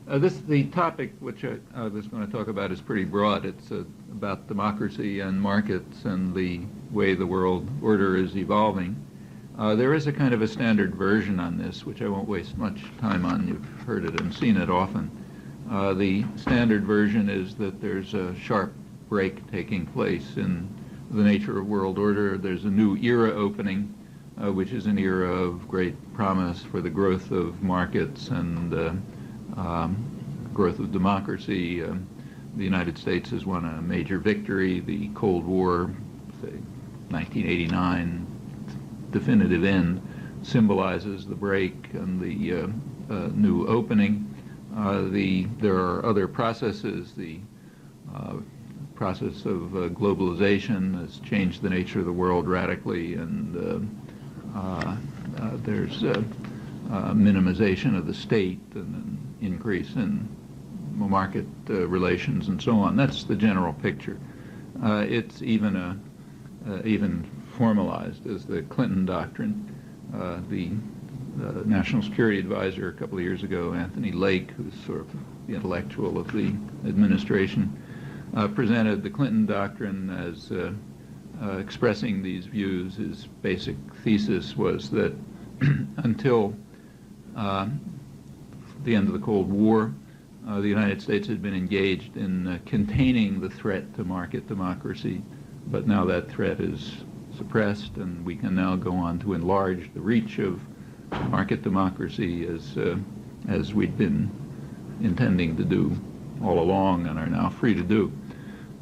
The topic which I was going to talk about is pretty broad. It's about democracy and markets and the way the world order is evolving. There is a kind of a standard version on this, which I won't waste much time on. You've heard it and seen it often. The standard version is that there's a sharp break taking place in the nature of world order. There's a new era opening, which is an era of great promise for the growth of markets and growth of democracy. The United States has won a major victory. The Cold War, say 1989, definitive end, symbolizes the break and the new opening. There are other processes. The process of globalization has changed the nature of the world radically, and there's minimization of the state and an increase in market relations and so on. That's the general picture. It's even formalized as the Clinton doctrine. The National Security Advisor a couple of years ago, Anthony Lake, who's sort of the intellectual of the administration, presented the Clinton doctrine as expressing these views. His basic thesis was that until the end of the Cold War, the United States had been engaged in containing the threat to market democracy, but now that threat is suppressed, and we can now go on to enlarge the reach of market democracy as we'd been intending to do all along and are now free to do.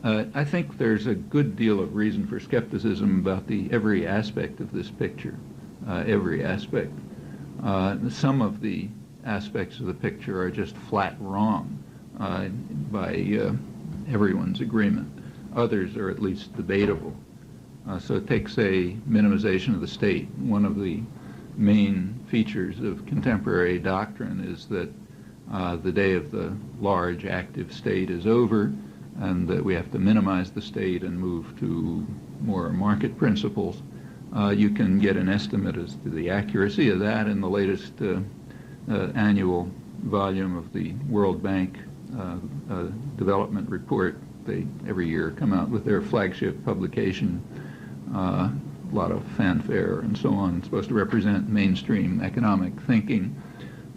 I think there's a good deal of reason for skepticism about every aspect of this picture, every aspect. Some of the aspects of the picture are just flat wrong by everyone's agreement. Others are at least debatable. So take, say, minimization of the state. One of the main features of contemporary doctrine is that the day of the large active state is over, and that we have to minimize the state and move to more market principles. You can get an estimate as to the accuracy of that in the latest annual volume of the World Bank Development Report. They every year come out with their flagship publication, a lot of fanfare and so on. It's supposed to represent mainstream economic thinking.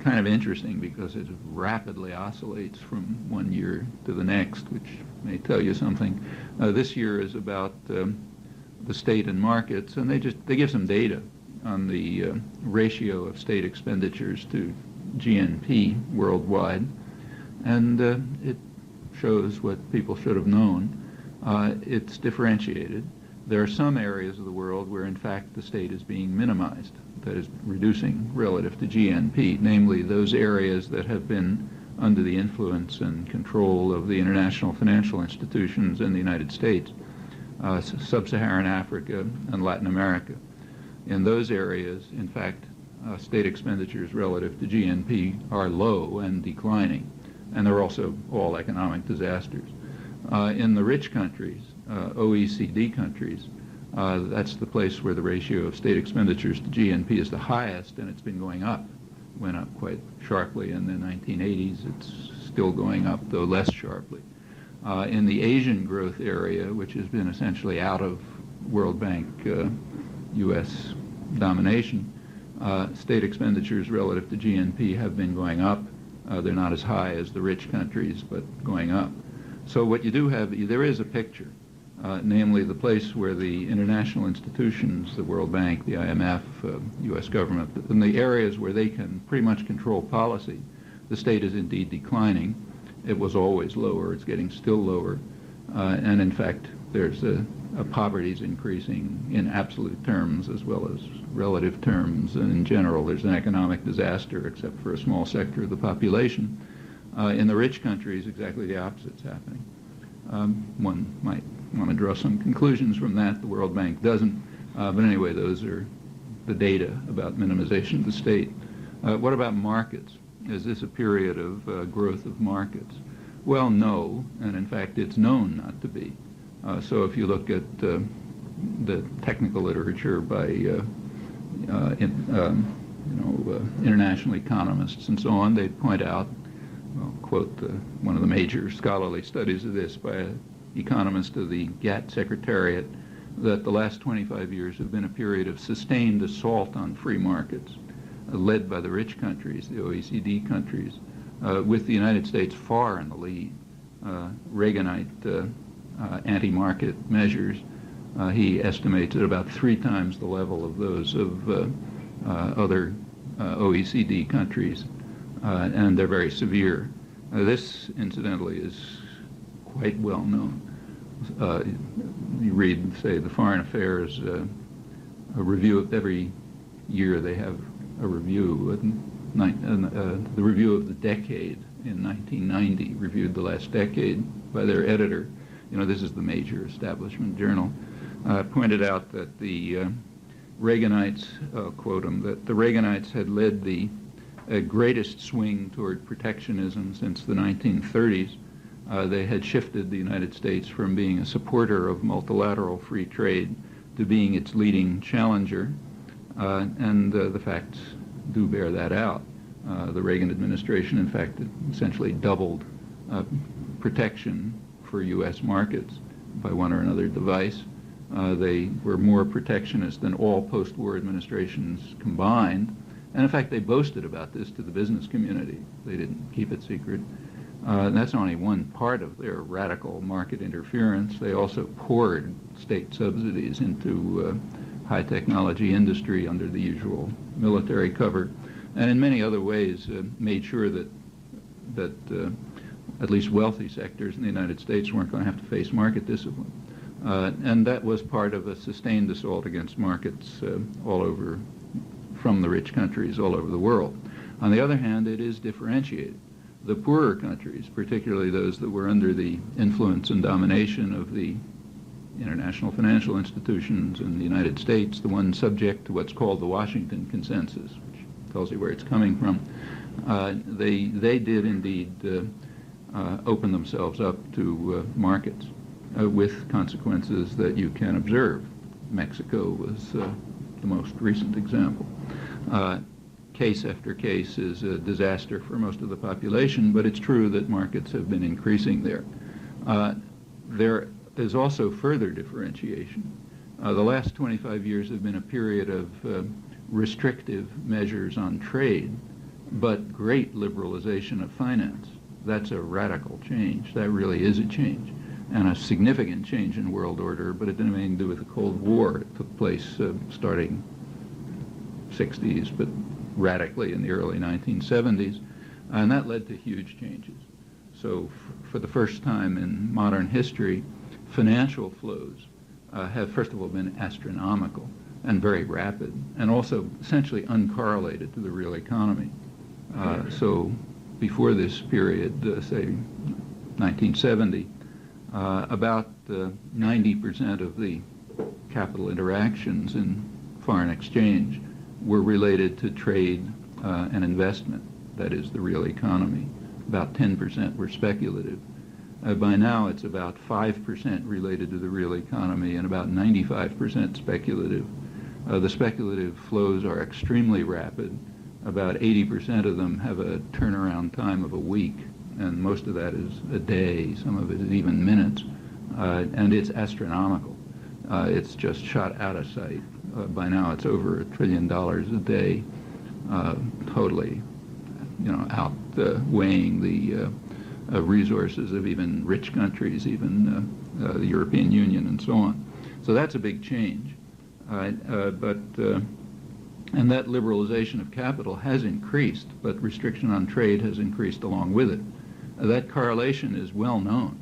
Kind of interesting because it rapidly oscillates from one year to the next, which may tell you something. This year is about the state and markets, and they give some data on the ratio of state expenditures to GNP worldwide, and it shows what people should have known. It's differentiated. There are some areas of the world where, in fact, the state is being minimized, that is, reducing relative to GNP, namely those areas that have been under the influence and control of the international financial institutions in the United States, sub-Saharan Africa and Latin America. In those areas, in fact, state expenditures relative to GNP are low and declining, and they're also all economic disasters. In the rich countries, OECD countries, that's the place where the ratio of state expenditures to GNP is the highest, and it's been going up. Went up quite sharply in the 1980s. It's still going up, though less sharply. In the Asian growth area, which has been essentially out of World Bank U.S. domination, state expenditures relative to GNP have been going up. They're not as high as the rich countries, but going up. So what you do have, there is a picture, namely the place where the international institutions, the World Bank, the IMF, U.S. government, in the areas where they can pretty much control policy, the state is indeed declining. It was always lower. It's getting still lower. And in fact, there's poverty is increasing in absolute terms as well as relative terms. And in general, there's an economic disaster, except for a small sector of the population. In the rich countries, exactly the opposite's happening. One might want to draw some conclusions from that. The World Bank doesn't. But anyway, those are the data about minimization of the state. What about markets? Is this a period of growth of markets? Well, no, and in fact, it's known not to be. So if you look at the technical literature by international economists and so on, they point out I'll quote one of the major scholarly studies of this by an economist of the GATT Secretariat, that the last 25 years have been a period of sustained assault on free markets, led by the rich countries, the OECD countries, with the United States far in the lead. Reaganite anti-market measures, he estimates at about 3 times the level of those of other OECD countries, and they're very severe. This, incidentally, is quite well known. You read, say, the Foreign Affairs, a review of every year they have a review. The review of the decade in 1990 reviewed the last decade by their editor. You know, this is the major establishment journal. Pointed out that the Reaganites, I'll quote them, that the Reaganites had led the greatest swing toward protectionism since the 1930s. They had shifted the United States from being a supporter of multilateral free trade to being its leading challenger, and the facts do bear that out. The Reagan administration, in fact, essentially doubled protection for U.S. markets by one or another device. They were more protectionist than all post-war administrations combined, and in fact they boasted about this to the business community. They didn't keep it secret. That's only one part of their radical market interference. They also poured state subsidies into high technology industry under the usual military cover, and in many other ways made sure that at least wealthy sectors in the United States weren't going to have to face market discipline. And that was part of a sustained assault against markets all over, from the rich countries all over the world. On the other hand, it is differentiated. The poorer countries, particularly those that were under the influence and domination of the international financial institutions in the United States, the ones subject to what's called the Washington Consensus, which tells you where it's coming from, they did indeed open themselves up to markets with consequences that you can observe. Mexico was the most recent example. Case after case is a disaster for most of the population, but it's true that markets have been increasing there. There is also further differentiation. The last 25 years have been a period of restrictive measures on trade, but great liberalization of finance. That's a radical change. That really is a change, and a significant change in world order, but it didn't have anything to do with the Cold War. It took place starting 60s, but radically in the early 1970s, and that led to huge changes. So for the first time in modern history, financial flows have first of all been astronomical and very rapid, and also essentially uncorrelated to the real economy. So before this period, say 1970, about 90% of the capital interactions in foreign exchange were related to trade and investment, that is, the real economy. About 10% were speculative. By now, it's about 5% related to the real economy and about 95% speculative. The speculative flows are extremely rapid. About 80% of them have a turnaround time of a week, and most of that is a day. Some of it is even minutes, and it's astronomical. It's just shot out of sight. By now, it's over $1 trillion a day, totally, outweighing the resources of even rich countries, even the European Union, and so on. So that's a big change. And that liberalization of capital has increased, but restriction on trade has increased along with it. That correlation is well known.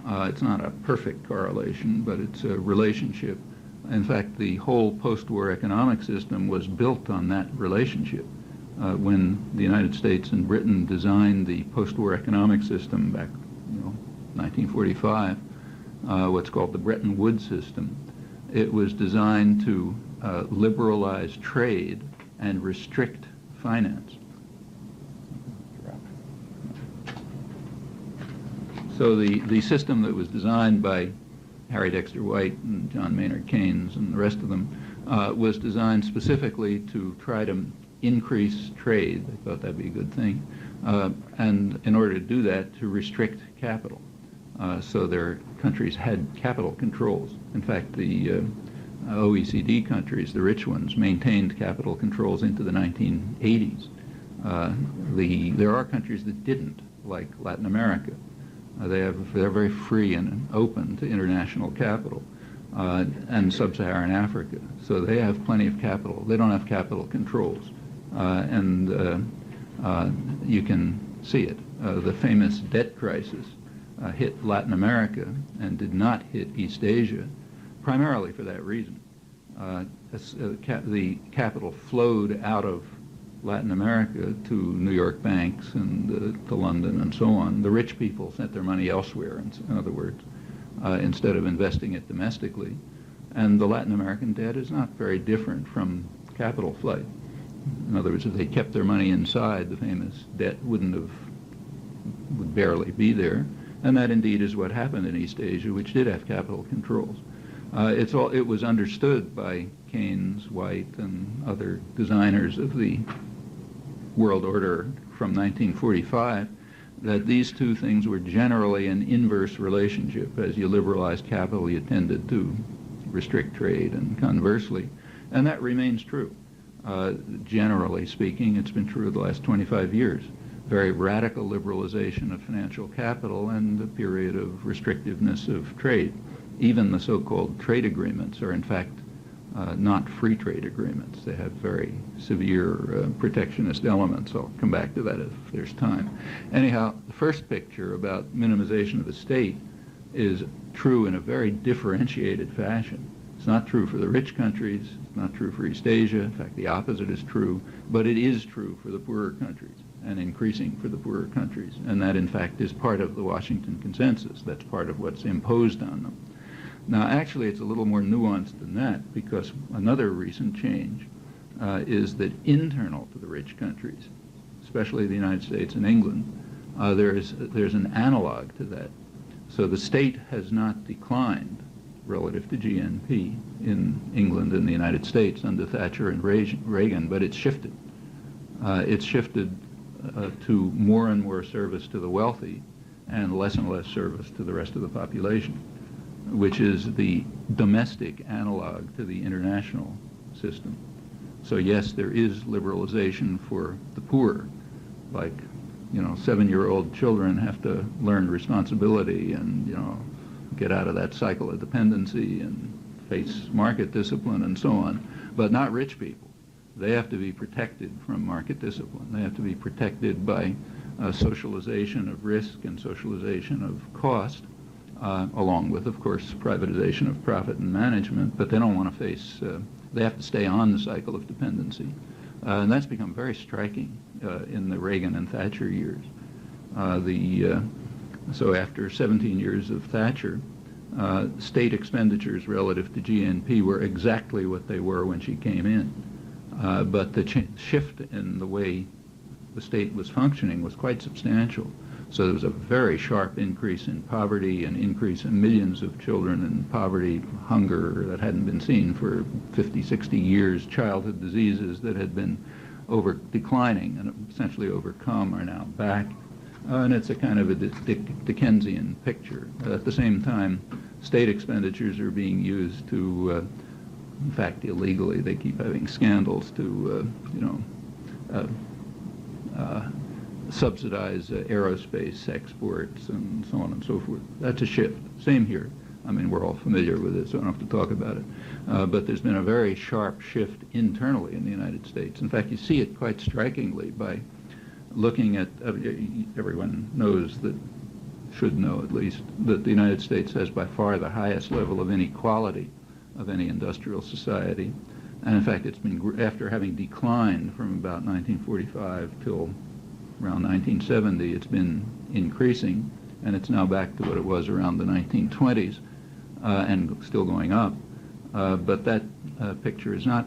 It's not a perfect correlation, but it's a relationship. In fact, the whole post-war economic system was built on that relationship. When the United States and Britain designed the post-war economic system back, 1945, what's called the Bretton Woods system, it was designed to liberalize trade and restrict finance. So the system that was designed by Harry Dexter White and John Maynard Keynes and the rest of them was designed specifically to try to increase trade. They thought that'd be a good thing, and in order to do that, to restrict capital. So their countries had capital controls. In fact, the OECD countries, the rich ones, maintained capital controls into the 1980s. There are countries that didn't, like Latin America. They're very free and open to international capital, and sub-Saharan Africa. So they have plenty of capital. They don't have capital controls, and you can see it. The famous debt crisis hit Latin America and did not hit East Asia, primarily for that reason. The capital flowed out of Latin America to New York banks and to London and so on. The rich people sent their money elsewhere, in other words, instead of investing it domestically. And the Latin American debt is not very different from capital flight. In other words, if they kept their money inside, the famous debt would barely be there. And that indeed is what happened in East Asia, which did have capital controls. It was understood by Keynes, White, and other designers of the world order from 1945 that these two things were generally an inverse relationship. As you liberalized capital, you tended to restrict trade, and conversely. And that remains true. Generally speaking, it's been true the last 25 years. Very radical liberalization of financial capital and a period of restrictiveness of trade. Even the so-called trade agreements are in fact not free trade agreements. They have very severe protectionist elements. I'll come back to that if there's time. Anyhow, the first picture about minimization of the state is true in a very differentiated fashion. It's not true for the rich countries, it's not true for East Asia. In fact, the opposite is true, but it is true for the poorer countries, and increasing for the poorer countries. And that, in fact, is part of the Washington Consensus. That's part of what's imposed on them. Now, actually, it's a little more nuanced than that, because another recent change is that internal to the rich countries, especially the United States and England, there's an analog to that. So the state has not declined relative to GNP in England and the United States under Thatcher and Reagan, but it's shifted. It's shifted to more and more service to the wealthy and less service to the rest of the population, which is the domestic analog to the international system. So yes, there is liberalization for the poor, like, 7-year-old children have to learn responsibility and, get out of that cycle of dependency and face market discipline and so on, but not rich people. They have to be protected from market discipline. They have to be protected by socialization of risk and socialization of cost, along with, of course, privatization of profit and management, but they don't want to face, they have to stay on the cycle of dependency. And that's become very striking in the Reagan and Thatcher years. So after 17 years of Thatcher, state expenditures relative to GNP were exactly what they were when she came in. But the shift in the way the state was functioning was quite substantial. So there was a very sharp increase in poverty, an increase in millions of children in poverty, hunger that hadn't been seen for 50, 60 years, childhood diseases that had been declining and essentially overcome are now back. And it's a kind of a Dickensian picture. At the same time, state expenditures are being used to, in fact, illegally, they keep having scandals to, subsidize aerospace exports and so on and so forth. That's a shift. Same here. I mean, we're all familiar with it, so I don't have to talk about it. But there's been a very sharp shift internally in the United States. In fact, you see it quite strikingly by looking at, everyone knows that, should know at least, that the United States has by far the highest level of inequality of any industrial society. And in fact, it's been, after having declined from about 1945 till around 1970, it's been increasing, and it's now back to what it was around the 1920s, and still going up. But that picture is not,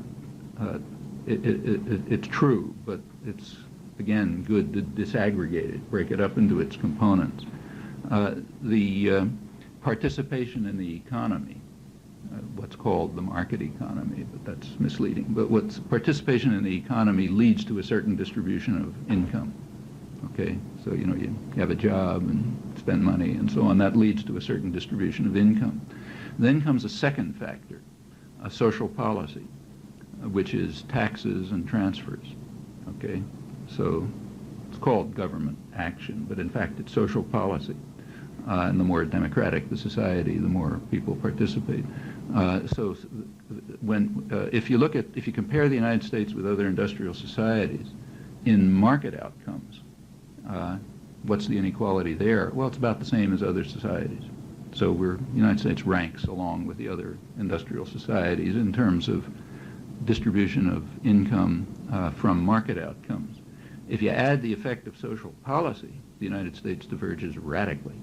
it's true, but it's, again, good to disaggregate it, break it up into its components. The participation in the economy, what's called the market economy, but that's misleading. But what's participation in the economy leads to a certain distribution of income. Okay, so you have a job and spend money and so on. That leads to a certain distribution of income. Then comes a second factor, a social policy, which is taxes and transfers. Okay, so it's called government action, but in fact it's social policy. And the more democratic the society, the more people participate. So if you compare the United States with other industrial societies in market outcomes, what's the inequality there? Well, it's about the same as other societies. So the United States ranks along with the other industrial societies in terms of distribution of income from market outcomes. If you add the effect of social policy, the United States diverges radically.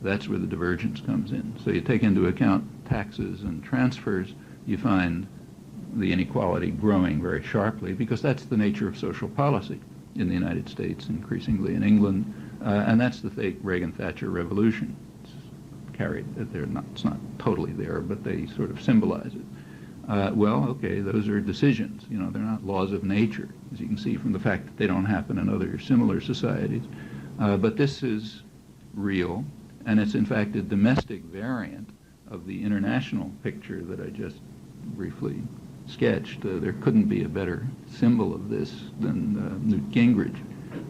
That's where the divergence comes in. So you take into account taxes and transfers, you find the inequality growing very sharply because that's the nature of social policy in the United States, increasingly in England, and that's the Reagan-Thatcher revolution. It's carried, it's not totally there, but they sort of symbolize it. Well, okay, those are decisions. They're not laws of nature, as you can see from the fact that they don't happen in other similar societies. But this is real, and it's in fact a domestic variant of the international picture that I just briefly sketched. There couldn't be a better symbol of this than Newt Gingrich,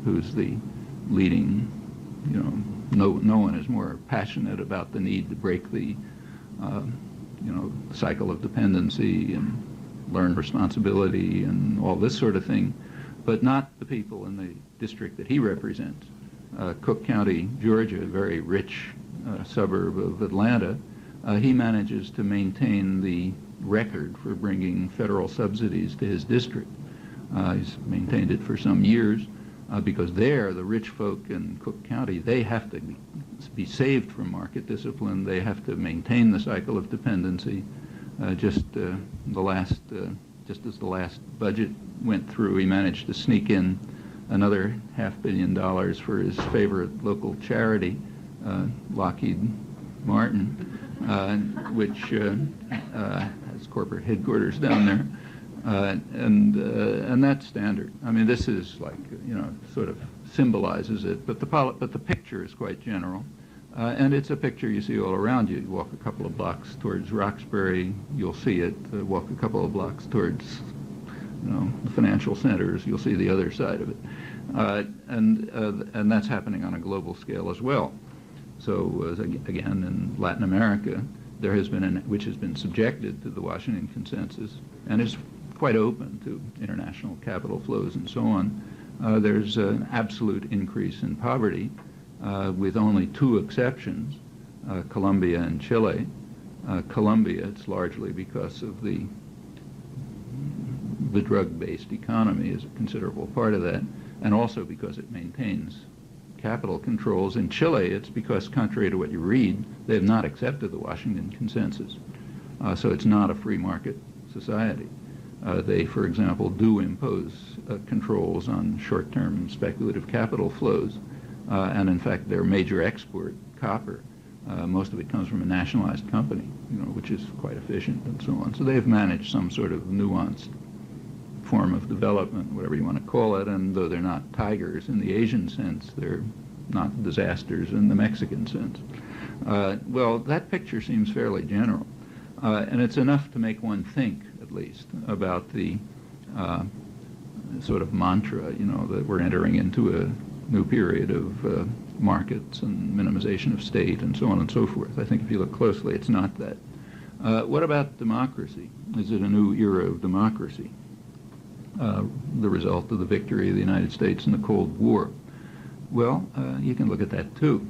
who's the leading, no one is more passionate about the need to break the cycle of dependency and learn responsibility and all this sort of thing, but not the people in the district that he represents. Cook County, Georgia, a very rich suburb of Atlanta, he manages to maintain the record for bringing federal subsidies to his district. He's maintained it for some years because there, the rich folk in Cook County, they have to be saved from market discipline. They have to maintain the cycle of dependency. Just as the last budget went through, he managed to sneak in another $500 million for his favorite local charity, Lockheed Martin, which has corporate headquarters down there, and that's standard. I mean, this is like sort of symbolizes it, but the picture is quite general, and it's a picture you see all around you. You walk a couple of blocks towards Roxbury, you'll see it. Walk a couple of blocks towards the financial centers, you'll see the other side of it, and that's happening on a global scale as well. So again, in Latin America, there has been which has been subjected to the Washington Consensus and is quite open to international capital flows and so on. There's an absolute increase in poverty, with only two exceptions, Colombia and Chile. Colombia, it's largely because of the drug-based economy is a considerable part of that, and also because it maintains capital controls. In Chile, it's because, contrary to what you read, they have not accepted the Washington Consensus. So it's not a free market society. They, for example, do impose controls on short-term speculative capital flows, and in fact, their major export, copper, most of it comes from a nationalized company, which is quite efficient and so on. So they've managed some sort of nuanced form of development, whatever you want to call it, and though they're not tigers in the Asian sense, they're not disasters in the Mexican sense. Well, that picture seems fairly general, and it's enough to make one think, at least, about the sort of mantra, that we're entering into a new period of markets and minimization of state and so on and so forth. I think if you look closely, it's not that. What about democracy? Is it a new era of democracy? The result of the victory of the United States in the Cold War? Well, you can look at that too.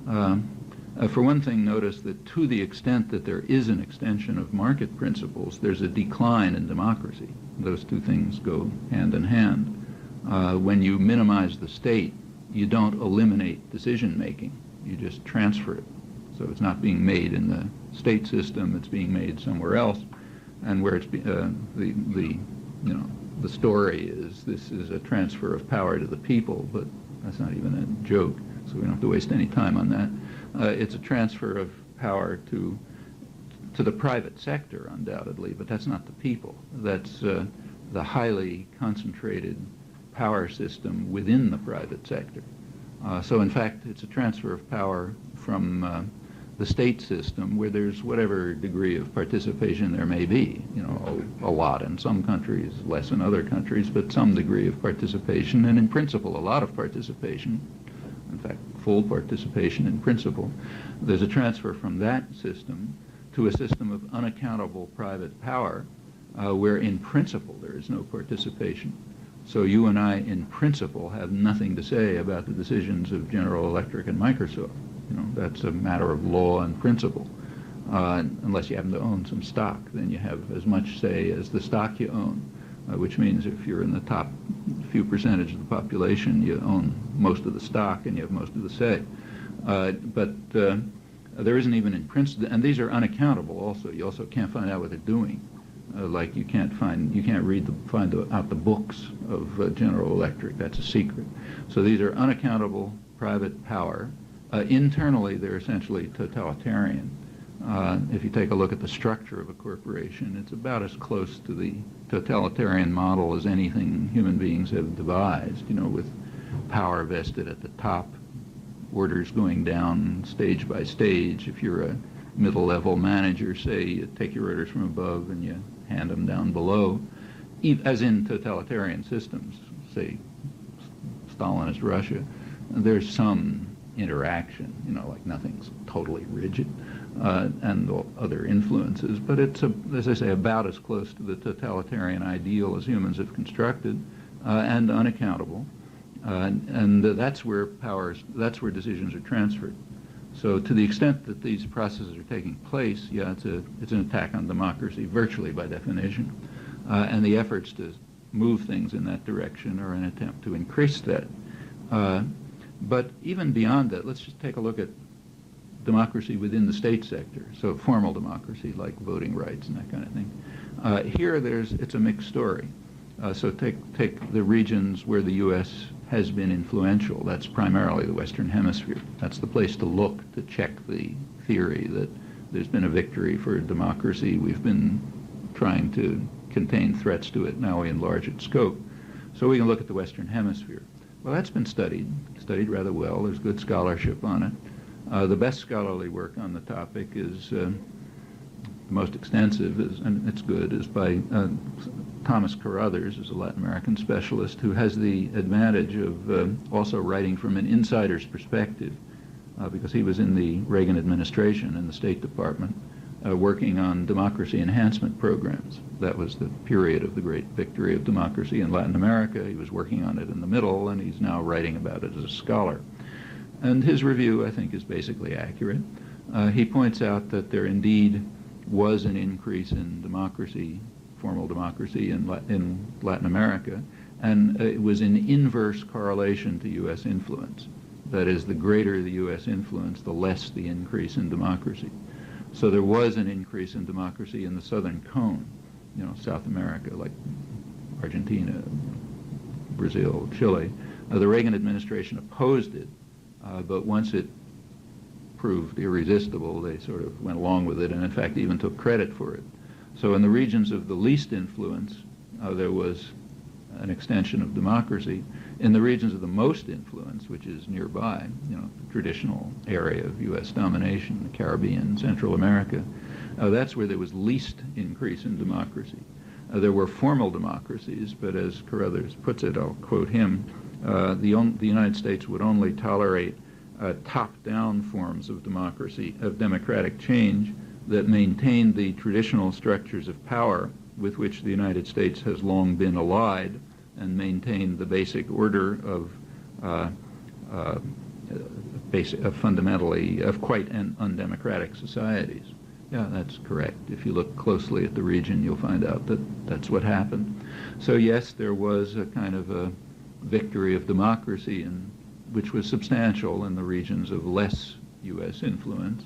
For one thing, notice that to the extent that there is an extension of market principles, there's a decline in democracy. Those two things go hand in hand. When you minimize the state, you don't eliminate decision-making. You just transfer it. So it's not being made in the state system, it's being made somewhere else. And where it's the story is this is a transfer of power to the people, but that's not even a joke, so we don't have to waste any time on that. It's a transfer of power to the private sector, undoubtedly, but that's not the people. That's the highly concentrated power system within the private sector. So in fact, it's a transfer of power from the state system, where there's whatever degree of participation there may be, a lot in some countries, less in other countries, but some degree of participation, and in principle, a lot of participation, in fact, full participation in principle. There's a transfer from that system to a system of unaccountable private power, where in principle there is no participation. So you and I, in principle, have nothing to say about the decisions of General Electric and Microsoft. That's a matter of law and principle. Unless you happen to own some stock, then you have as much say as the stock you own, which means if you're in the top few percentage of the population, you own most of the stock and you have most of the say. But there isn't even in principle, and these are unaccountable also. You also can't find out what they're doing. Like you can't find out the books of General Electric. That's a secret. So these are unaccountable private power. Internally, they're essentially totalitarian. If you take a look at the structure of a corporation, it's about as close to the totalitarian model as anything human beings have devised, with power vested at the top, orders going down stage by stage. If you're a middle-level manager, say, you take your orders from above and you hand them down below, as in totalitarian systems, say Stalinist Russia, there's some interaction, like nothing's totally rigid, and other influences, but it's, as I say, about as close to the totalitarian ideal as humans have constructed, and unaccountable, and that's where decisions are transferred. So to the extent that these processes are taking place, yeah, it's an attack on democracy, virtually by definition, and the efforts to move things in that direction are an attempt to increase that. But even beyond that, let's just take a look at democracy within the state sector, so formal democracy like voting rights and that kind of thing. Here it's a mixed story. So take the regions where the U.S. has been influential. That's primarily the Western Hemisphere. That's the place to look to check the theory that there's been a victory for democracy. We've been trying to contain threats to it. Now we enlarge its scope. So we can look at the Western Hemisphere. Well, that's been studied rather well. There's good scholarship on it. The best scholarly work on the topic is, the most extensive, and it's good, is by Thomas Carruthers, who's a Latin American specialist, who has the advantage of also writing from an insider's perspective, because he was in the Reagan administration in the State Department, working on democracy enhancement programs. That was the period of the great victory of democracy in Latin America. He was working on it in the middle, and he's now writing about it as a scholar. And his review, I think, is basically accurate. He points out that there indeed was an increase in democracy, formal democracy in Latin America, and it was in inverse correlation to U.S. influence. That is, the greater the U.S. influence, the less the increase in democracy. So there was an increase in democracy in the southern cone, South America, like Argentina, Brazil, Chile. The Reagan administration opposed it, but once it proved irresistible, they sort of went along with it and, in fact, even took credit for it. So in the regions of the least influence, there was an extension of democracy. In the regions of the most influence, which is nearby, the traditional area of U.S. domination, the Caribbean, Central America, that's where there was least increase in democracy. There were formal democracies, but as Carruthers puts it, I'll quote him, the United States would only tolerate top-down forms of democracy, of democratic change, that maintained the traditional structures of power with which the United States has long been allied, and maintained the basic order of fundamentally of quite undemocratic societies. Yeah, that's correct. If you look closely at the region, you'll find out that that's what happened. So yes, there was a kind of a victory of democracy, which was substantial in the regions of less U.S. influence,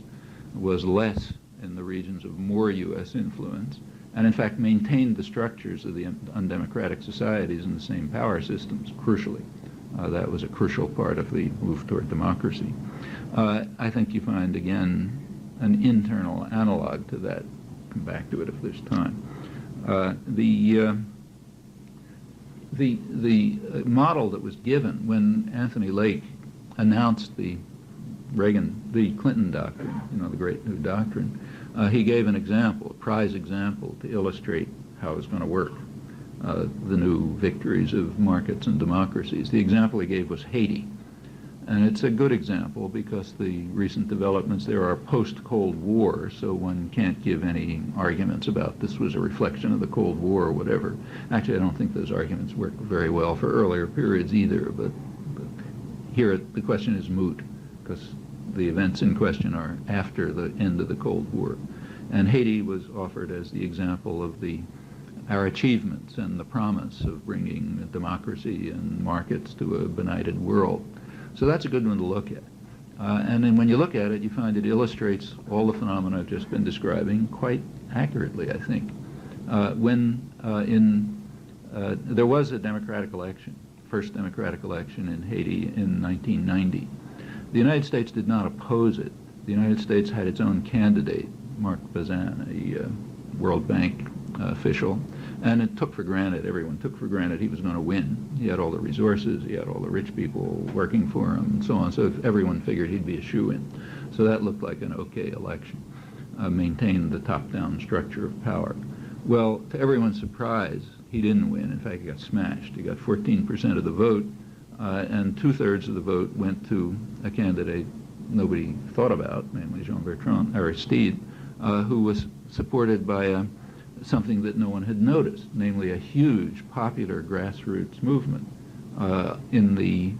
was less in the regions of more U.S. influence, and in fact maintained the structures of the undemocratic societies in the same power systems, crucially. That was a crucial part of the move toward democracy. I think you find, again, an internal analog to that. Come back to it if there's time. The model that was given when Anthony Lake announced the Clinton doctrine, the great new doctrine, he gave an example, a prize example, to illustrate how it's going to work, the new victories of markets and democracies. The example he gave was Haiti. And it's a good example because the recent developments there are post-Cold War, so one can't give any arguments about this was a reflection of the Cold War or whatever. Actually, I don't think those arguments work very well for earlier periods either, but here the question is moot because the events in question are after the end of the Cold War. And Haiti was offered as the example of our achievements and the promise of bringing democracy and markets to a benighted world. So that's a good one to look at. And then when you look at it, you find it illustrates all the phenomena I've just been describing quite accurately, I think. There was a democratic election, first democratic election in Haiti in 1990. The United States did not oppose it. The United States had its own candidate, Marc Bazin, a World Bank official, and it took for granted, everyone took for granted he was going to win. He had all the resources, he had all the rich people working for him, and so on, so everyone figured he'd be a shoo-in. So that looked like an okay election, maintained the top-down structure of power. Well, to everyone's surprise, he didn't win. In fact, he got smashed. He got 14% of the vote, and 2/3 of the vote went to a candidate nobody thought about, namely Jean-Bertrand Aristide, who was supported by something that no one had noticed, namely a huge popular grassroots movement in the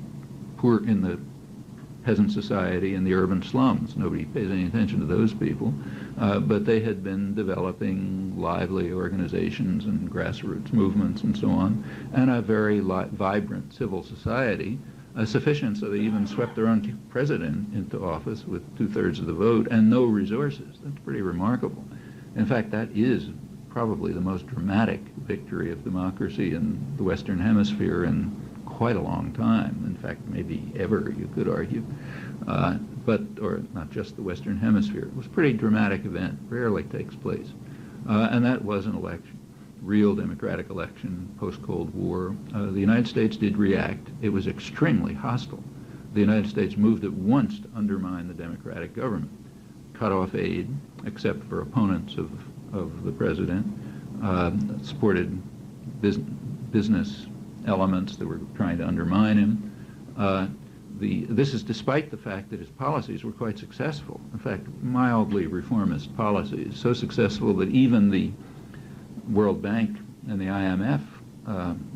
peasant society and the urban slums. Nobody pays any attention to those people, but they had been developing lively organizations and grassroots movements and so on, and a very vibrant civil society, sufficient so they even swept their own president into office with 2/3 of the vote and no resources. That's pretty remarkable. In fact, that is probably the most dramatic victory of democracy in the Western Hemisphere in quite a long time. In fact, maybe ever, you could argue. Or not just the Western Hemisphere. It was a pretty dramatic event, rarely takes place. And that was an election, real democratic election, post-Cold War. The United States did react. It was extremely hostile. The United States moved at once to undermine the democratic government, cut off aid, except for opponents of the president, supported business elements that were trying to undermine him. This is despite the fact that his policies were quite successful. In fact, mildly reformist policies, so successful that even the World Bank and the IMF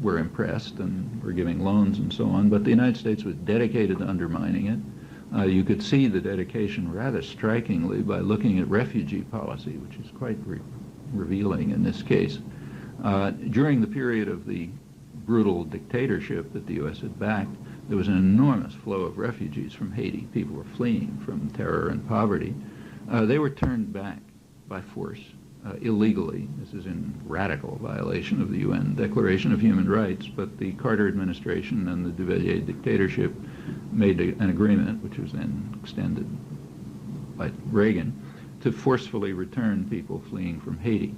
were impressed and were giving loans and so on, but the United States was dedicated to undermining it. You could see the dedication rather strikingly by looking at refugee policy, which is quite revealing in this case. During the period of the brutal dictatorship that the U.S. had backed, there was an enormous flow of refugees from Haiti. People were fleeing from terror and poverty. They were turned back by force, illegally. This is in radical violation of the UN Declaration of Human Rights, but the Carter administration and the Duvalier dictatorship made an agreement, which was then extended by Reagan, to forcefully return people fleeing from Haiti,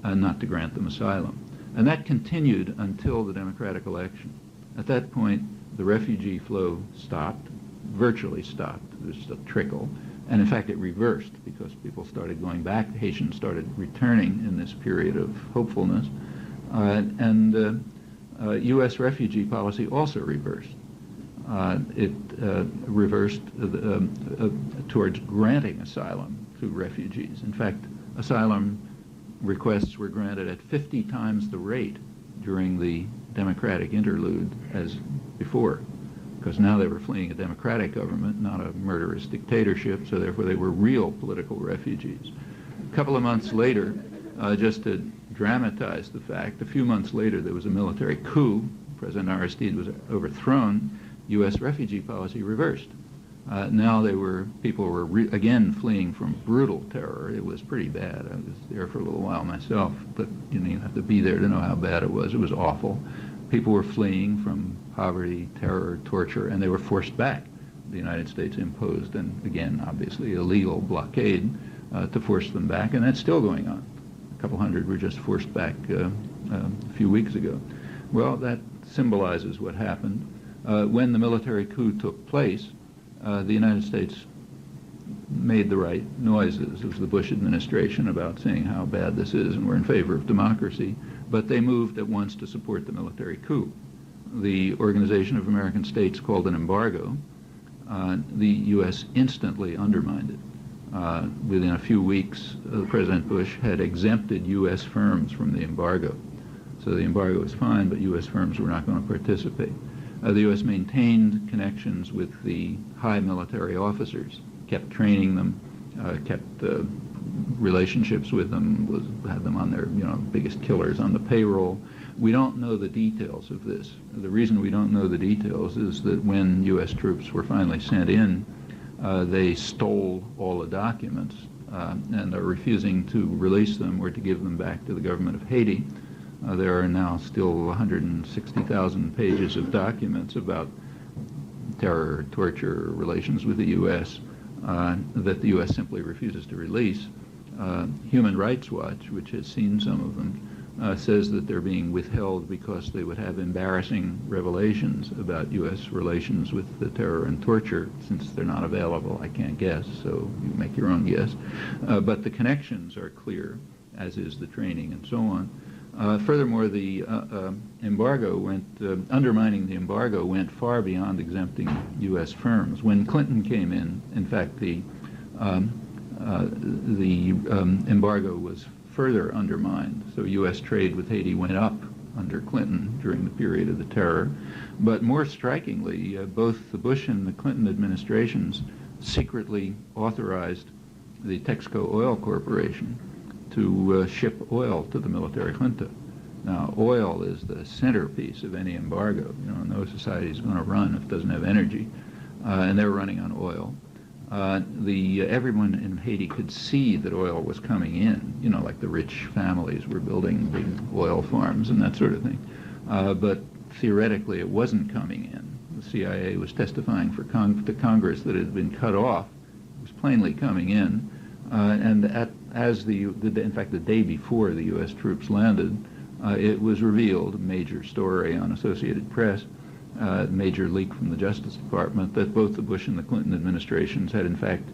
not to grant them asylum. And that continued until the democratic election. At that point, the refugee flow stopped, virtually stopped. There's just a trickle. And in fact, it reversed because people started going back. Haitians started returning in this period of hopefulness. U.S. refugee policy also reversed. It reversed towards granting asylum to refugees. In fact, asylum requests were granted at 50 times the rate during the democratic interlude as before, because now they were fleeing a democratic government, not a murderous dictatorship, so therefore they were real political refugees. A couple of months later, just to dramatize the fact, a few months later there was a military coup. President Aristide was overthrown. U.S. refugee policy reversed. Now people were again fleeing from brutal terror. It was pretty bad. I was there for a little while myself, but you have to be there to know how bad it was. It was awful. People were fleeing from poverty, terror, torture, and they were forced back. The United States imposed, and again, obviously, illegal blockade to force them back, and that's still going on. A couple hundred were just forced back a few weeks ago. Well, that symbolizes what happened. When the military coup took place, the United States made the right noises. It was the Bush administration about saying how bad this is and we're in favor of democracy, but they moved at once to support the military coup. The Organization of American States called an embargo. The U.S. instantly undermined it. Within a few weeks, President Bush had exempted U.S. firms from the embargo. So the embargo was fine, but U.S. firms were not going to participate. The U.S. maintained connections with the high military officers, kept training them, kept relationships with them, had them on their biggest killers on the payroll. We don't know the details of this. The reason we don't know the details is that when U.S. troops were finally sent in, they stole all the documents and are refusing to release them or to give them back to the government of Haiti. There are now still 160,000 pages of documents about terror, torture, relations with the U.S. That the U.S. simply refuses to release. Human Rights Watch, which has seen some of them, says that they're being withheld because they would have embarrassing revelations about U.S. relations with the terror and torture. Since they're not available, I can't guess, so you make your own guess. But the connections are clear, as is the training and so on. Furthermore, the embargo went, undermining the embargo went far beyond exempting U.S. firms. When Clinton came in fact, the embargo was further undermined. So U.S. trade with Haiti went up under Clinton during the period of the terror. But more strikingly, both the Bush and the Clinton administrations secretly authorized the Texaco Oil Corporation to ship oil to the military junta. Now, oil is the centerpiece of any embargo. No society is going to run if it doesn't have energy, and they're running on oil. Everyone in Haiti could see that oil was coming in, like the rich families were building big oil farms and that sort of thing. But theoretically, it wasn't coming in. The CIA was testifying to Congress that it had been cut off. It was plainly coming in. In fact, the day before the U.S. troops landed, it was revealed, a major story on Associated Press, major leak from the Justice Department, that both the Bush and the Clinton administrations had in fact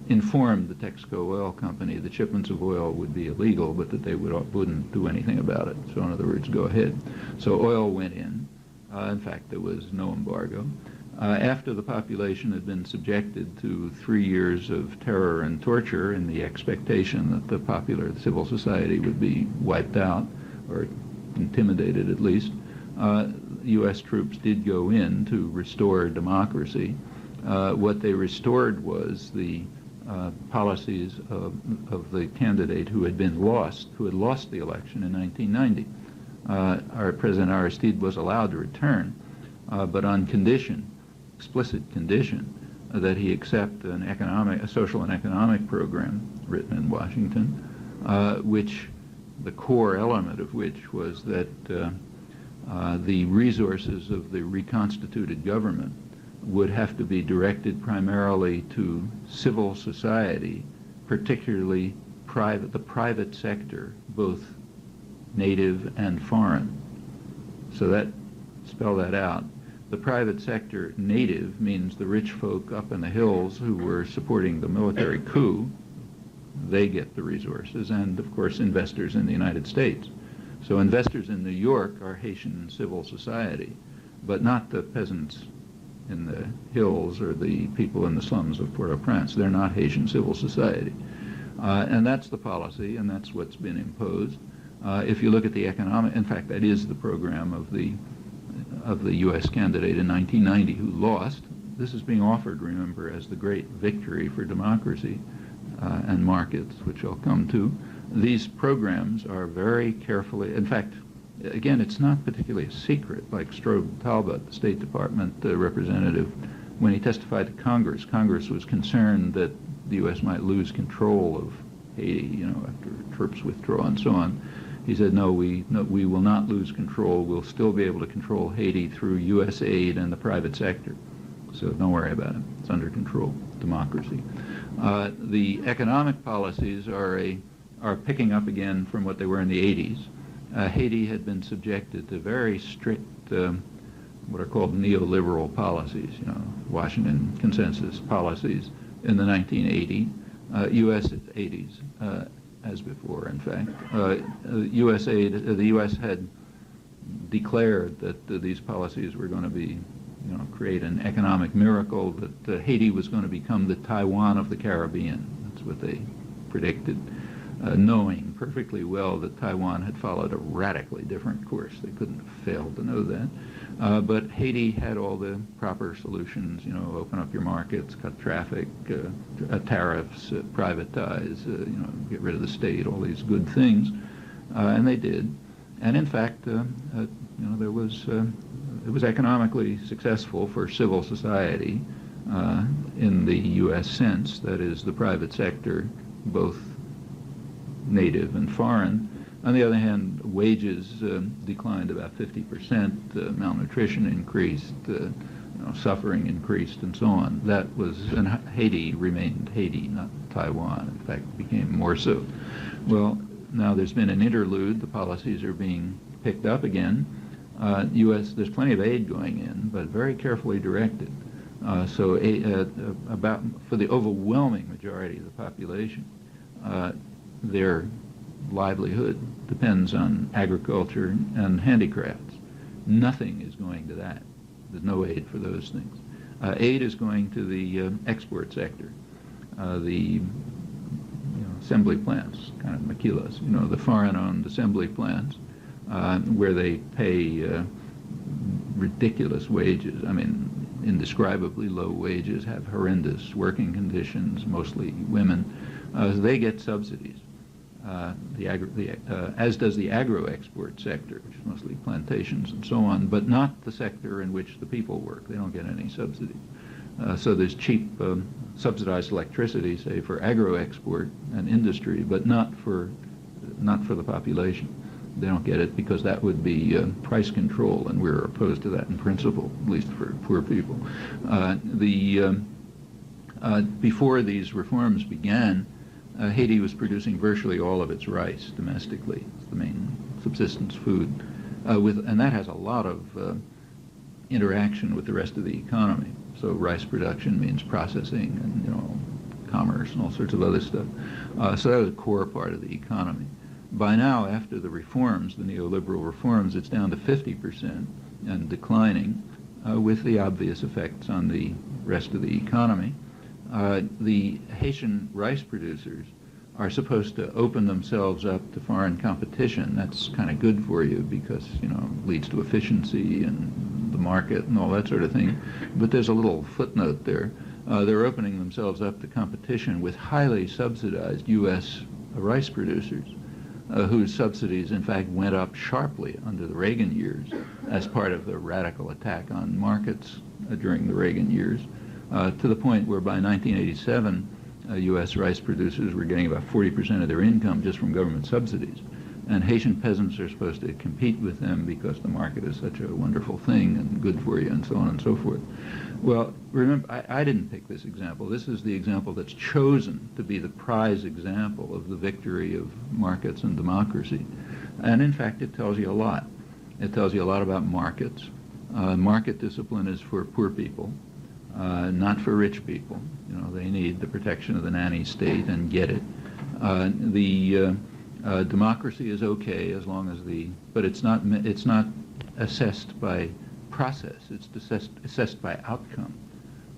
informed the Texaco Oil Company that shipments of oil would be illegal, but that they wouldn't do anything about it. So in other words, go ahead. So oil went in. In fact, there was no embargo. After the population had been subjected to 3 years of terror and torture in the expectation that the popular civil society would be wiped out, or intimidated at least, U.S. troops did go in to restore democracy. What they restored was the policies of the candidate who had lost the election in 1990. Our President Aristide was allowed to return, but on condition, explicit condition, that he accept a social and economic program written in Washington, which the core element of which was that the resources of the reconstituted government would have to be directed primarily to civil society, particularly the private sector, both native and foreign. So that, spell that out. The private sector, native, means the rich folk up in the hills who were supporting the military coup. They get the resources, and of course investors in the United States. So investors in New York are Haitian civil society, but not the peasants in the hills or the people in the slums of Port-au-Prince. They're not Haitian civil society. And that's the policy, and that's what's been imposed. If you look at the economic, in fact, that is the program of the U.S. candidate in 1990 who lost. This is being offered, remember, as the great victory for democracy and markets, which I'll come to. These programs are very carefully, in fact, again, it's not particularly a secret, like Strobe Talbot, the State Department representative, when he testified to Congress, Congress was concerned that the U.S. might lose control of Haiti, after troops withdraw and so on. He said, no, we will not lose control. We'll still be able to control Haiti through U.S. aid and the private sector. So don't worry about it. It's under control, democracy. The economic policies are picking up again from what they were in the 80s. Haiti had been subjected to very strict what are called neoliberal policies, Washington Consensus policies in the 1980s, U.S. 80s, as before, in fact. U.S. aid, the U.S. had declared that these policies were going to be, create an economic miracle, that Haiti was going to become the Taiwan of the Caribbean. That's what they predicted, knowing perfectly well that Taiwan had followed a radically different course. They couldn't have failed to know that. But Haiti had all the proper solutions, open up your markets, cut traffic, tariffs, privatize, get rid of the state, all these good things. And they did. And in fact, there was, it was economically successful for civil society in the U.S. sense, that is, the private sector, both native and foreign. On the other hand, wages declined about 50%, malnutrition increased, suffering increased, and so on. That was, and Haiti remained Haiti, not Taiwan. In fact, became more so. Well, now there's been an interlude. The policies are being picked up again. There's plenty of aid going in, but very carefully directed. For the overwhelming majority of the population, their livelihood depends on agriculture and handicrafts. Nothing is going to that. There's no aid for those things. Aid is going to the export sector, the assembly plants, kind of maquilas, the foreign-owned assembly plants, where they pay ridiculous wages. I mean, indescribably low wages, have horrendous working conditions, mostly women. They get subsidies. As does the agro-export sector, which is mostly plantations and so on, but not the sector in which the people work. They don't get any subsidies. So there's cheap subsidized electricity, say, for agro-export and industry, but not for the population. They don't get it because that would be price control, and we're opposed to that in principle, at least for poor people. Before these reforms began, Haiti was producing virtually all of its rice domestically. It's the main subsistence food, and that has a lot of interaction with the rest of the economy. So rice production means processing and commerce and all sorts of other stuff. So that was a core part of the economy. By now, after the reforms, the neoliberal reforms, it's down to 50% and declining, with the obvious effects on the rest of the economy. The Haitian rice producers are supposed to open themselves up to foreign competition. That's kind of good for you because, it leads to efficiency and the market and all that sort of thing. But there's a little footnote there. They're opening themselves up to competition with highly subsidized U.S. rice producers, whose subsidies, in fact, went up sharply under the Reagan years as part of the radical attack on markets during the Reagan years, to the point where by 1987, U.S. rice producers were getting about 40% of their income just from government subsidies. And Haitian peasants are supposed to compete with them because the market is such a wonderful thing and good for you and so on and so forth. Well, remember, I didn't pick this example. This is the example that's chosen to be the prize example of the victory of markets and democracy. And in fact, it tells you a lot. It tells you a lot about markets. Market discipline is for poor people, not for rich people. They need the protection of the nanny state and get it. Democracy is okay as long as but it's not assessed by process. It's assessed by outcome.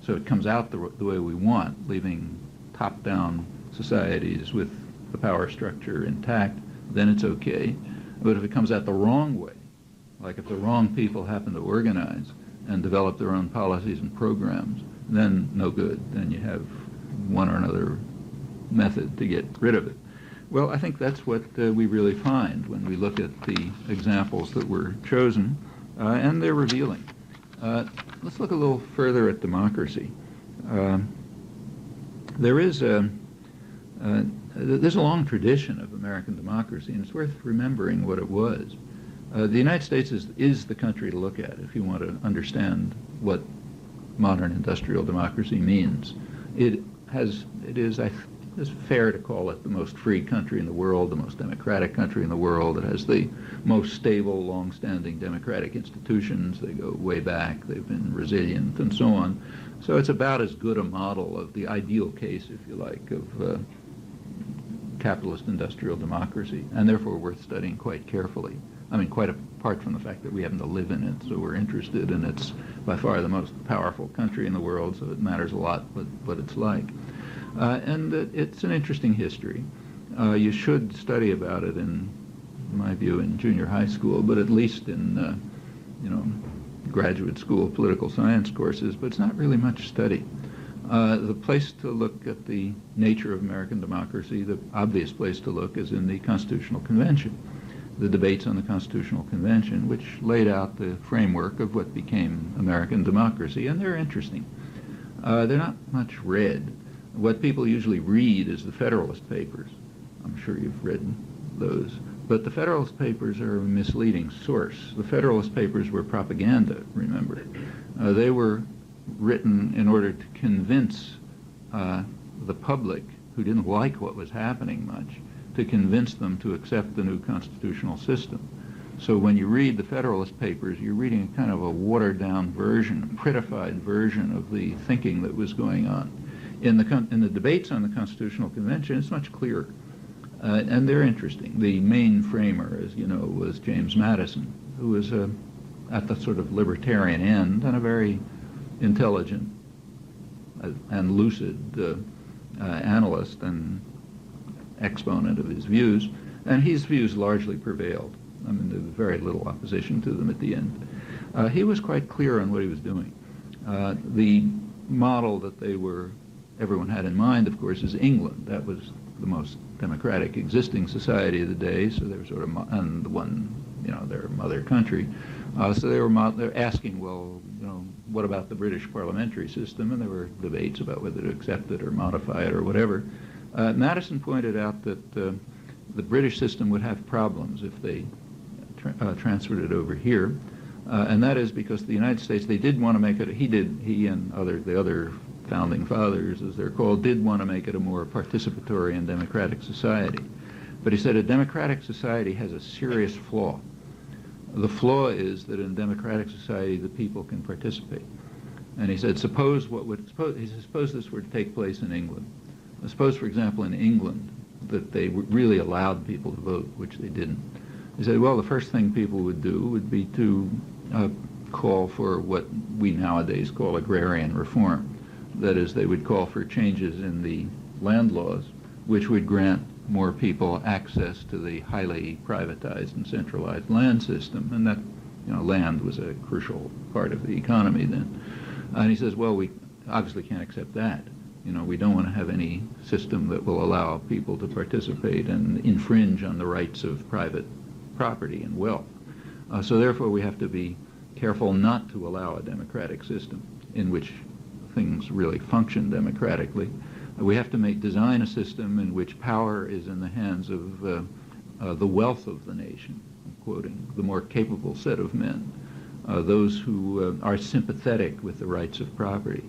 So it comes out the way we want, leaving top-down societies with the power structure intact, then it's okay. But if it comes out the wrong way, like if the wrong people happen to organize and develop their own policies and programs, then no good. Then you have one or another method to get rid of it. Well, I think that's what we really find when we look at the examples that were chosen, and they're revealing. Let's look a little further at democracy. There's a long tradition of American democracy, and it's worth remembering what it was. The United States is the country to look at if you want to understand what modern industrial democracy means. It is, it's fair to call it the most free country in the world, the most democratic country in the world. It has the most stable, long-standing democratic institutions. They go way back. They've been resilient and so on. So it's about as good a model of the ideal case, if you like, of capitalist industrial democracy, and therefore worth studying quite carefully. I mean, quite apart from the fact that we happen to live in it, so we're interested, and it's by far the most powerful country in the world, so it matters a lot what it's like. And it's an interesting history. You should study about it, in my view, in junior high school, but at least in, graduate school political science courses, but it's not really much studied. The place to look at the nature of American democracy, the obvious place to look, is in the Constitutional Convention. The debates on the Constitutional Convention, which laid out the framework of what became American democracy, and they're interesting. They're not much read. What people usually read is the Federalist Papers. I'm sure you've read those. But the Federalist Papers are a misleading source. The Federalist Papers were propaganda, remember. They were written in order to convince the public, who didn't like what was happening much, to convince them to accept the new constitutional system. So when you read the Federalist Papers, you're reading a kind of a watered-down version, a prettified version of the thinking that was going on. In the debates on the Constitutional Convention, it's much clearer, and they're interesting. The main framer, as you know, was James Madison, who was at the sort of libertarian end and a very intelligent and lucid analyst and exponent of his views, and his views largely prevailed. I mean, there was very little opposition to them at the end. He was quite clear on what he was doing. The model that everyone had in mind, of course, is England. That was the most democratic existing society of the day, so they were sort of, and the one, their mother country. So they're asking, well, what about the British parliamentary system? And there were debates about whether to accept it or modify it or whatever. Madison pointed out that the British system would have problems if they transferred it over here, and that is because the United States, they did want to make it, he and the other founding fathers, as they're called, did want to make it a more participatory and democratic society. But he said a democratic society has a serious flaw. The flaw is that in a democratic society, the people can participate. And he said, suppose this were to take place in England. Suppose, for example, in England, that they really allowed people to vote, which they didn't. He said, well, the first thing people would do would be to call for what we nowadays call agrarian reform. That is, they would call for changes in the land laws, which would grant more people access to the highly privatized and centralized land system, and that, land was a crucial part of the economy then. And he says, well, we obviously can't accept that. We don't want to have any system that will allow people to participate and infringe on the rights of private property and wealth. So therefore, we have to be careful not to allow a democratic system in which things really function democratically. We have to design a system in which power is in the hands of the wealth of the nation, I'm quoting, the more capable set of men, those who are sympathetic with the rights of property.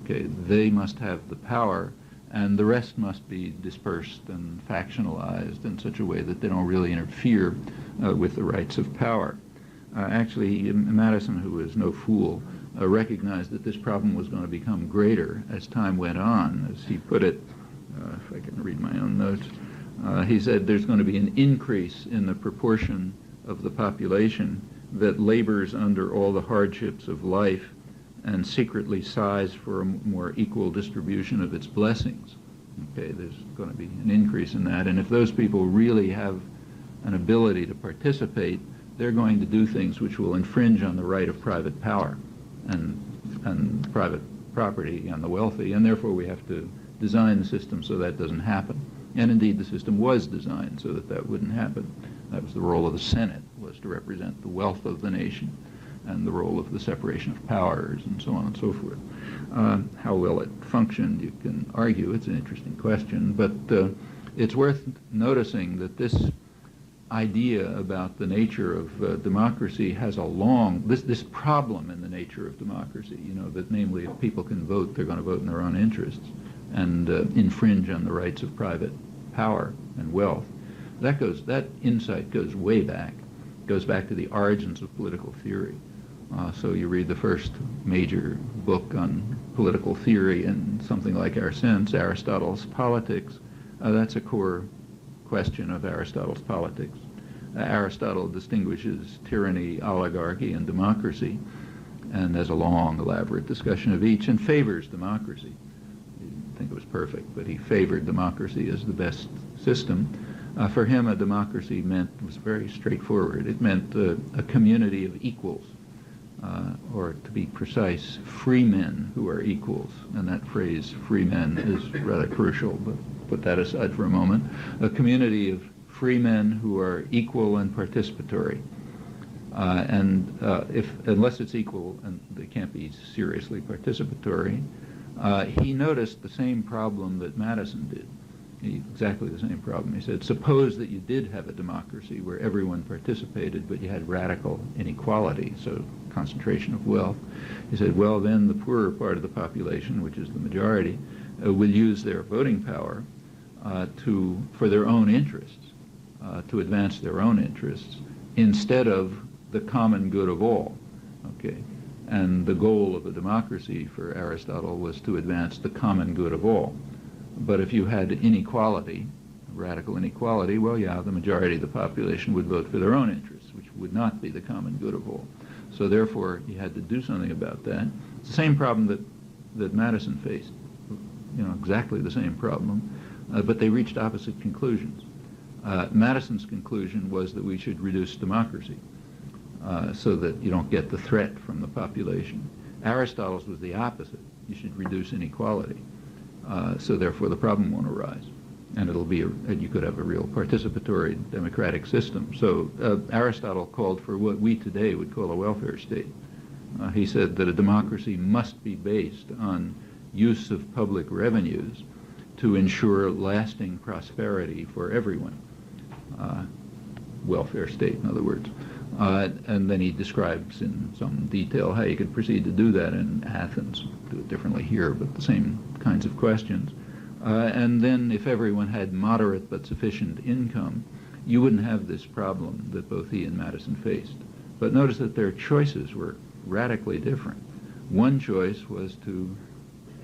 Okay, they must have the power, and the rest must be dispersed and factionalized in such a way that they don't really interfere with the rights of power. Actually, Madison, who was no fool, recognized that this problem was going to become greater as time went on. As he put it, if I can read my own notes, he said there's going to be an increase in the proportion of the population that labors under all the hardships of life and secretly sighs for a more equal distribution of its blessings. Okay, there's going to be an increase in that, and if those people really have an ability to participate, they're going to do things which will infringe on the right of private power and private property on the wealthy, and therefore we have to design the system so that doesn't happen. And indeed, the system was designed so that that wouldn't happen. That was the role of the Senate, was to represent the wealth of the nation, and the role of the separation of powers, and so on and so forth. How well it functioned, you can argue. It's an interesting question, but it's worth noticing that this idea about the nature of democracy has this problem in the nature of democracy, that namely if people can vote, they're going to vote in their own interests. and infringe on the rights of private power and wealth. That insight goes way back, goes back to the origins of political theory. So you read the first major book on political theory in something like our sense, Aristotle's Politics. That's a core question of Aristotle's Politics. Aristotle distinguishes tyranny, oligarchy, and democracy, and has a long, elaborate discussion of each, and favors democracy. He didn't think it was perfect, but he favored democracy as the best system. For him, a democracy was very straightforward. It meant a community of equals, or to be precise, free men who are equals. And that phrase, free men, is rather crucial, but put that aside for a moment. A community of free men who are equal and participatory. Unless it's equal, and they can't be seriously participatory, he noticed the same problem that Madison did. Exactly the same problem. He said, suppose that you did have a democracy where everyone participated, but you had radical inequality, so concentration of wealth. He said, well, then the poorer part of the population, which is the majority, will use their voting power for their own interests, to advance their own interests, instead of the common good of all. Okay, and the goal of a democracy for Aristotle was to advance the common good of all. But if you had inequality, radical inequality, well, yeah, the majority of the population would vote for their own interests, which would not be the common good of all. So therefore, he had to do something about that. It's the same problem that Madison faced, exactly the same problem, but they reached opposite conclusions. Madison's conclusion was that we should reduce democracy so that you don't get the threat from the population. Aristotle's was the opposite. You should reduce inequality. So therefore the problem won't arise, and you could have a real participatory democratic system. So Aristotle called for what we today would call a welfare state. He said that a democracy must be based on use of public revenues to ensure lasting prosperity for everyone. Welfare state, in other words. And then he describes in some detail how you could proceed to do that in Athens. Do it differently here, but the same kinds of questions. And then if everyone had moderate but sufficient income, you wouldn't have this problem that both he and Madison faced. But notice that their choices were radically different. One choice was to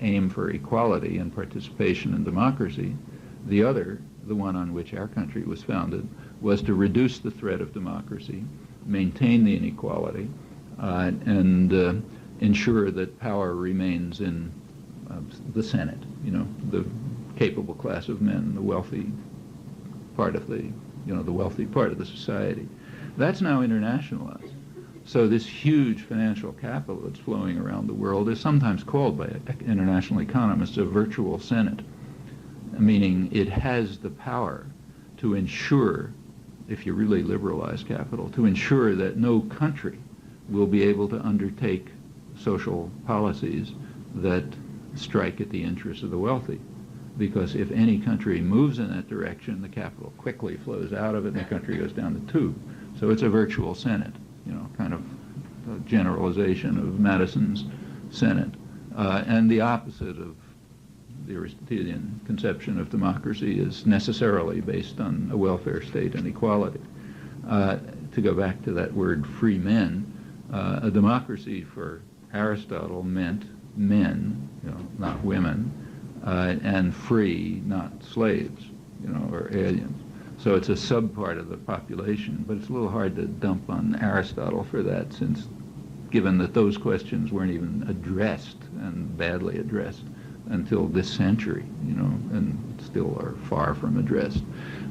aim for equality and participation in democracy. The other, the one on which our country was founded, was to reduce the threat of democracy, maintain the inequality, and ensure that power remains in the Senate, the capable class of men, the wealthy part of the wealthy part of the society. That's now internationalized. So this huge financial capital that's flowing around the world is sometimes called by international economists a virtual Senate, meaning it has the power to ensure, if you really liberalize capital, to ensure that no country will be able to undertake social policies that strike at the interests of the wealthy. Because if any country moves in that direction, the capital quickly flows out of it and the country goes down the tube. So it's a virtual Senate, kind of a generalization of Madison's Senate. And the opposite of the Aristotelian conception of democracy is necessarily based on a welfare state and equality. To go back to that word free men, a democracy for Aristotle meant men, not women, and free, not slaves, or aliens. So it's a subpart of the population, but it's a little hard to dump on Aristotle for that, since given that those questions weren't even addressed, and badly addressed, until this century, and still are far from addressed.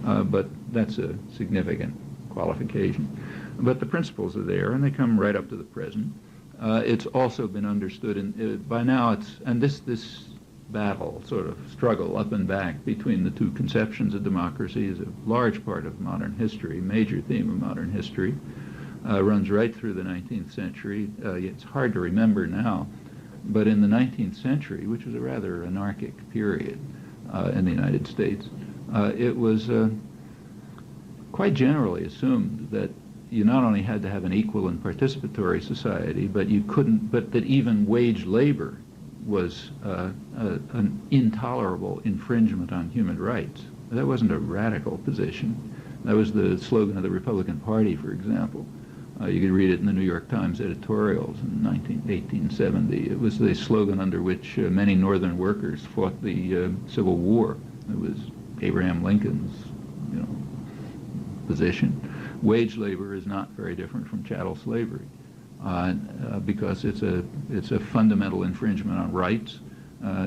But that's a significant qualification. But the principles are there, and they come right up to the present. It's also been understood, by now this battle, sort of struggle up and back between the two conceptions of democracy is a large part of modern history, major theme of modern history, runs right through the 19th century. It's hard to remember now, but in the 19th century, which was a rather anarchic period in the United States, it was quite generally assumed that you not only had to have an equal and participatory society, but that even wage labor was an intolerable infringement on human rights. That wasn't a radical position. That was the slogan of the Republican Party, for example. You could read it in the New York Times editorials in 1870. It was the slogan under which many Northern workers fought the Civil War. It was Abraham Lincoln's, position. Wage labor is not very different from chattel slavery because it's a fundamental infringement on rights.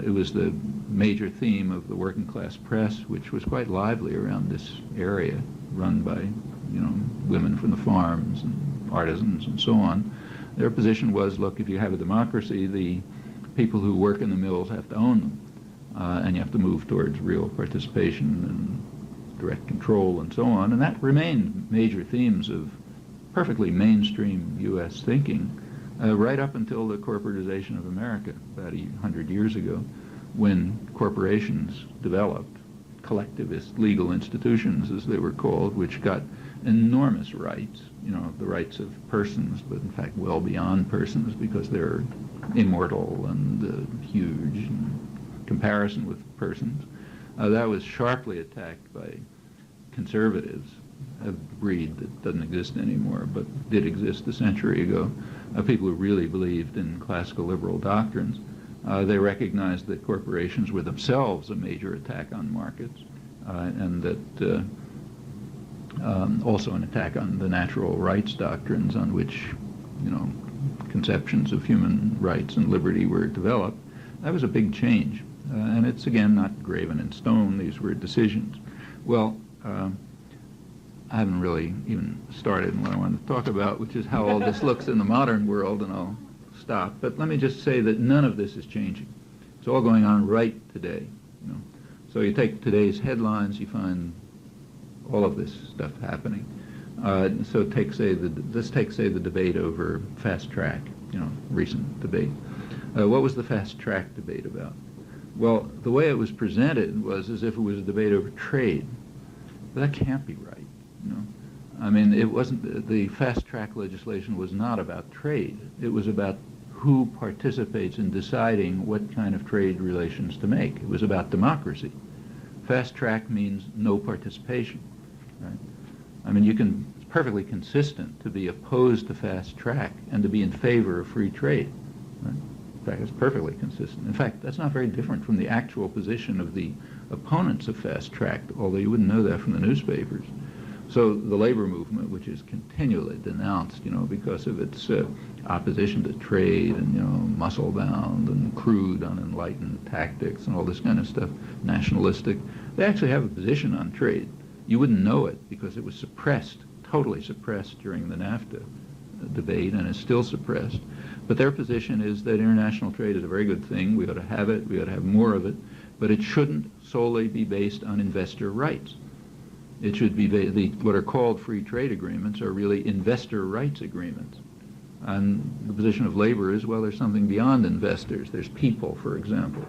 It was the major theme of the working class press, which was quite lively around this area, run by women from the farms and artisans and so on. Their position was, look, if you have a democracy, the people who work in the mills have to own them, and you have to move towards real participation and direct control and so on. And that remained major themes of perfectly mainstream U.S. thinking right up until the corporatization of America about 100 years ago, when corporations developed collectivist legal institutions, as they were called, which got enormous rights, the rights of persons, but in fact well beyond persons because they're immortal and huge in comparison with persons. That was sharply attacked by conservatives, a breed that doesn't exist anymore, but did exist a century ago, people who really believed in classical liberal doctrines. They recognized that corporations were themselves a major attack on markets, and that also an attack on the natural rights doctrines on which, conceptions of human rights and liberty were developed. That was a big change, and it's again not graven in stone. These were decisions. Well, I haven't really even started on what I want to talk about, which is how all this looks in the modern world, and I'll stop. But let me just say that none of this is changing. It's all going on right today. So you take today's headlines, you find all of this stuff happening. So let's take, say, the debate over fast track, recent debate. What was the fast track debate about? Well, the way it was presented was as if it was a debate over trade. But that can't be right. I mean, it wasn't, the fast track legislation was not about trade. It was about who participates in deciding what kind of trade relations to make. It was about democracy. Fast track means no participation, right? I mean, it's perfectly consistent to be opposed to fast track and to be in favor of free trade, right? In fact, it's perfectly consistent. In fact, that's not very different from the actual position of the opponents of fast track, although you wouldn't know that from the newspapers. So the labor movement, which is continually denounced, because of its opposition to trade and, muscle-bound and crude, unenlightened tactics and all this kind of stuff, nationalistic, they actually have a position on trade. You wouldn't know it because it was suppressed, totally suppressed during the NAFTA debate, and is still suppressed. But their position is that international trade is a very good thing. We ought to have it. We ought to have more of it. But it shouldn't solely be based on investor rights. It should be what are called free trade agreements are really investor rights agreements. And the position of labor is, well, there's something beyond investors. There's people, for example.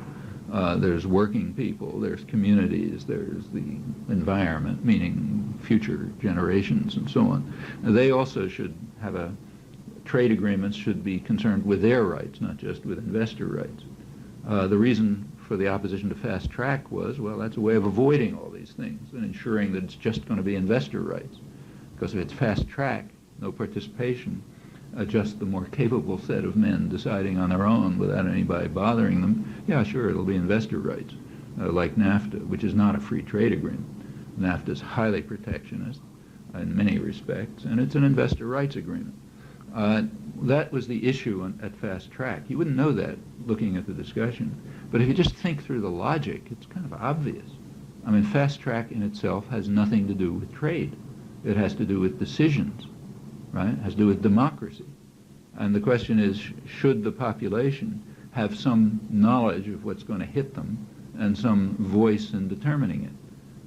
There's working people. There's communities. There's the environment, meaning future generations and so on. And they also should have trade agreements should be concerned with their rights, not just with investor rights. The reason for the opposition to fast track was, well, that's a way of avoiding all these things and ensuring that it's just going to be investor rights. Because if it's fast track, no participation, just the more capable set of men deciding on their own without anybody bothering them, yeah, sure, it'll be investor rights, like NAFTA, which is not a free trade agreement. NAFTA is highly protectionist in many respects, and it's an investor rights agreement. That was the issue at fast track. You wouldn't know that looking at the discussion. But if you just think through the logic, it's kind of obvious. I mean, fast track in itself has nothing to do with trade. It has to do with decisions, right? It has to do with democracy. And the question is, should the population have some knowledge of what's going to hit them and some voice in determining it?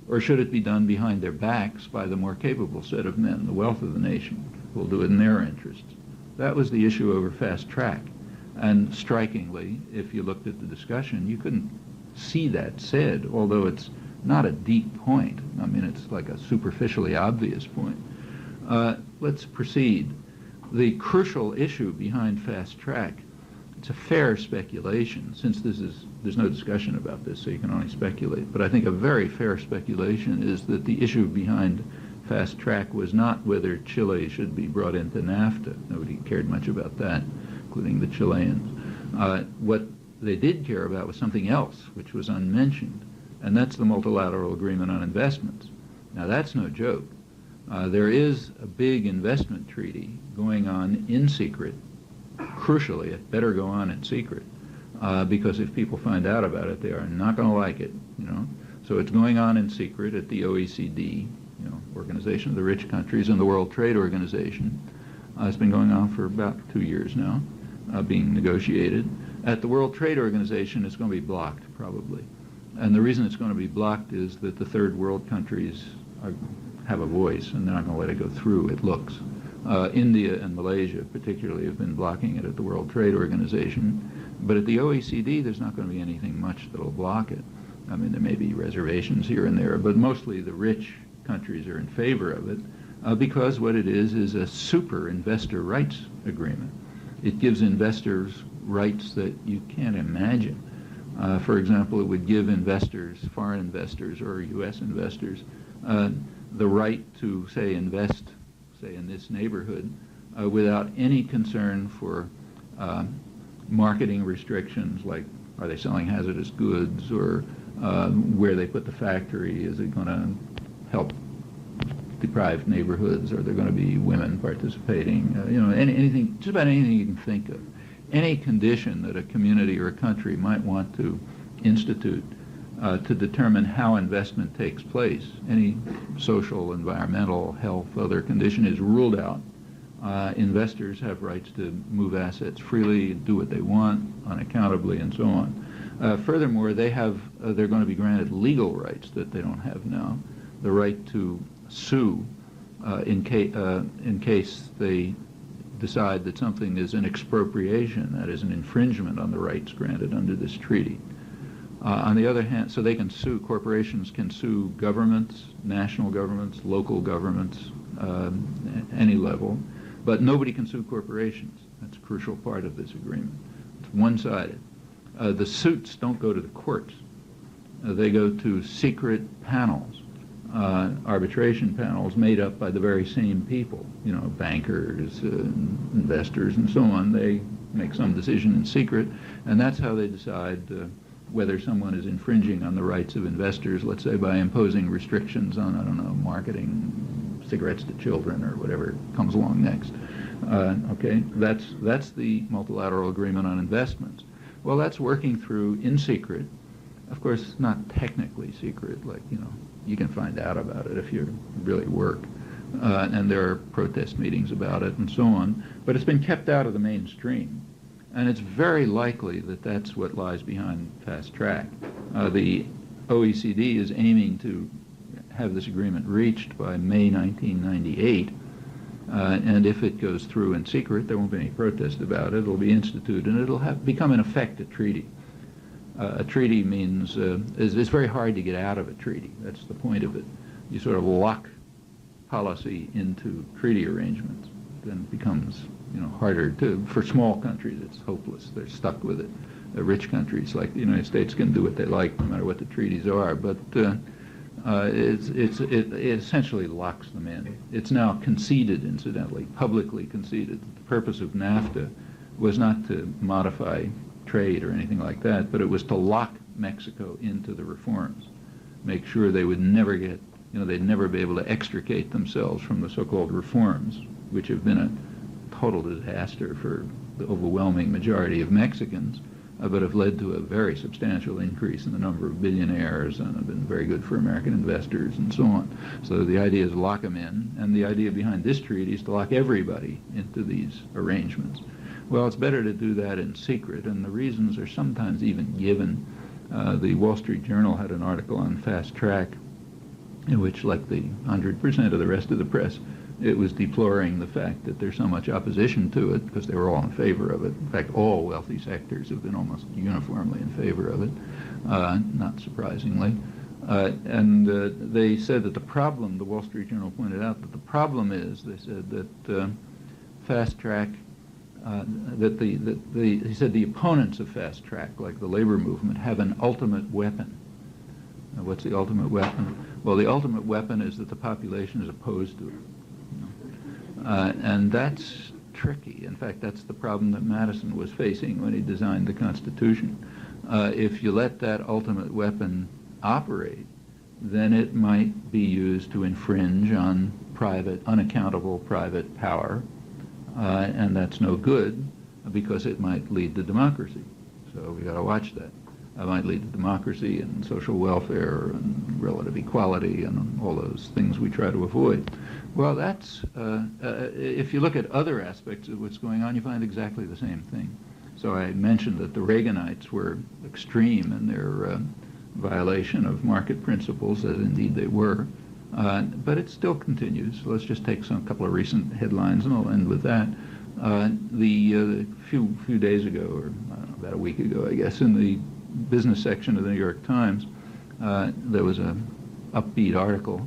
Or should it be done behind their backs by the more capable set of men, the wealth of the nation, who will do it in their interests? That was the issue over fast track. And strikingly, if you looked at the discussion, you couldn't see that said, although it's not a deep point. I mean, it's like a superficially obvious point. Let's proceed. The crucial issue behind fast track, it's a fair speculation, since there's no discussion about this, so you can only speculate, but I think a very fair speculation is that the issue behind fast track was not whether Chile should be brought into NAFTA. Nobody cared much about that, including the Chileans. What they did care about was something else, which was unmentioned, and that's the multilateral agreement on investments. Now, that's no joke. There is a big investment treaty going on in secret. Crucially, it better go on in secret, because if people find out about it, they are not going to like it, you know. So it's going on in secret at the OECD, you know, Organization of the Rich Countries, and the World Trade Organization. It's been going on for about 2 years now, being negotiated. At the World Trade Organization, it's going to be blocked, probably. And the reason it's going to be blocked is that the third world countries have a voice, and they're not going to let it go through, it looks. India and Malaysia particularly have been blocking it at the World Trade Organization. But at the OECD, there's not going to be anything much that will block it. I mean, there may be reservations here and there, but mostly the rich countries are in favor of it, because what it is a super investor rights agreement. It gives investors rights that you can't imagine. For example, it would give investors, foreign investors or U.S. investors, the right to, say, invest, say, in this neighborhood without any concern for marketing restrictions, like are they selling hazardous goods, or where they put the factory, is it going to help deprived neighborhoods, are there going to be women participating, you know, anything, just about anything you can think of. Any condition that a community or a country might want to institute to determine how investment takes place, any social, environmental, health, other condition is ruled out. Investors have rights to move assets freely, do what they want, unaccountably, and so on. Furthermore, they're going to be granted legal rights that they don't have now. The right to sue in case they decide that something is an expropriation, that is an infringement on the rights granted under this treaty. On the other hand, so they can sue, corporations can sue governments, national governments, local governments, any level, but nobody can sue corporations. That's a crucial part of this agreement. It's one-sided. The suits don't go to the courts. They go to secret panels, arbitration panels made up by the very same people, you know, bankers, investors, and so on. They make some decision in secret, and that's how they decide whether someone is infringing on the rights of investors, let's say by imposing restrictions on, I don't know, marketing cigarettes to children or whatever comes along next. Okay, that's the multilateral agreement on investments. Well, that's working through in secret. Of course, not technically secret, like, you know, you can find out about it if you really work. And there are protest meetings about it and so on. But it's been kept out of the mainstream. And it's very likely that that's what lies behind fast track. The OECD is aiming to have this agreement reached by May 1998. And if it goes through in secret, there won't be any protest about it. It'll be instituted, and it'll become, in effect, a treaty. A treaty means it's very hard to get out of a treaty. That's the point of it. You sort of lock policy into treaty arrangements. Then it becomes, you know, harder to. For small countries, it's hopeless. They're stuck with it. Rich countries like the United States can do what they like, no matter what the treaties are. But it essentially locks them in. It's now conceded, incidentally, publicly conceded. The purpose of NAFTA was not to modify trade or anything like that, but it was to lock Mexico into the reforms, make sure they would never get, you know, they'd never be able to extricate themselves from the so-called reforms, which have been a total disaster for the overwhelming majority of Mexicans, but have led to a very substantial increase in the number of billionaires and have been very good for American investors and so on. So the idea is to lock them in, and the idea behind this treaty is to lock everybody into these arrangements. Well, it's better to do that in secret, and the reasons are sometimes even given. The Wall Street Journal had an article on fast track in which, like the 100% of the rest of the press, it was deploring the fact that there's so much opposition to it because they were all in favor of it. In fact, all wealthy sectors have been almost uniformly in favor of it, not surprisingly. And they said that the problem, the Wall Street Journal pointed out that the problem is, they said that fast track he said the opponents of fast track, like the labor movement, have an ultimate weapon. What's the ultimate weapon? Well, the ultimate weapon is that the population is opposed to it. And that's tricky. In fact, that's the problem that Madison was facing when he designed the Constitution. If you let that ultimate weapon operate, then it might be used to infringe on unaccountable private power, and that's no good because it might lead to democracy. So we got to watch that. It might lead to democracy and social welfare and relative equality and all those things we try to avoid. Well, that's, if you look at other aspects of what's going on, you find exactly the same thing. So I mentioned that the Reaganites were extreme in their violation of market principles, as indeed they were. But it still continues. So let's just take a couple of recent headlines, and I'll end with that. Few days ago, or I don't know, about a week ago, I guess, in the business section of the New York Times, there was an upbeat article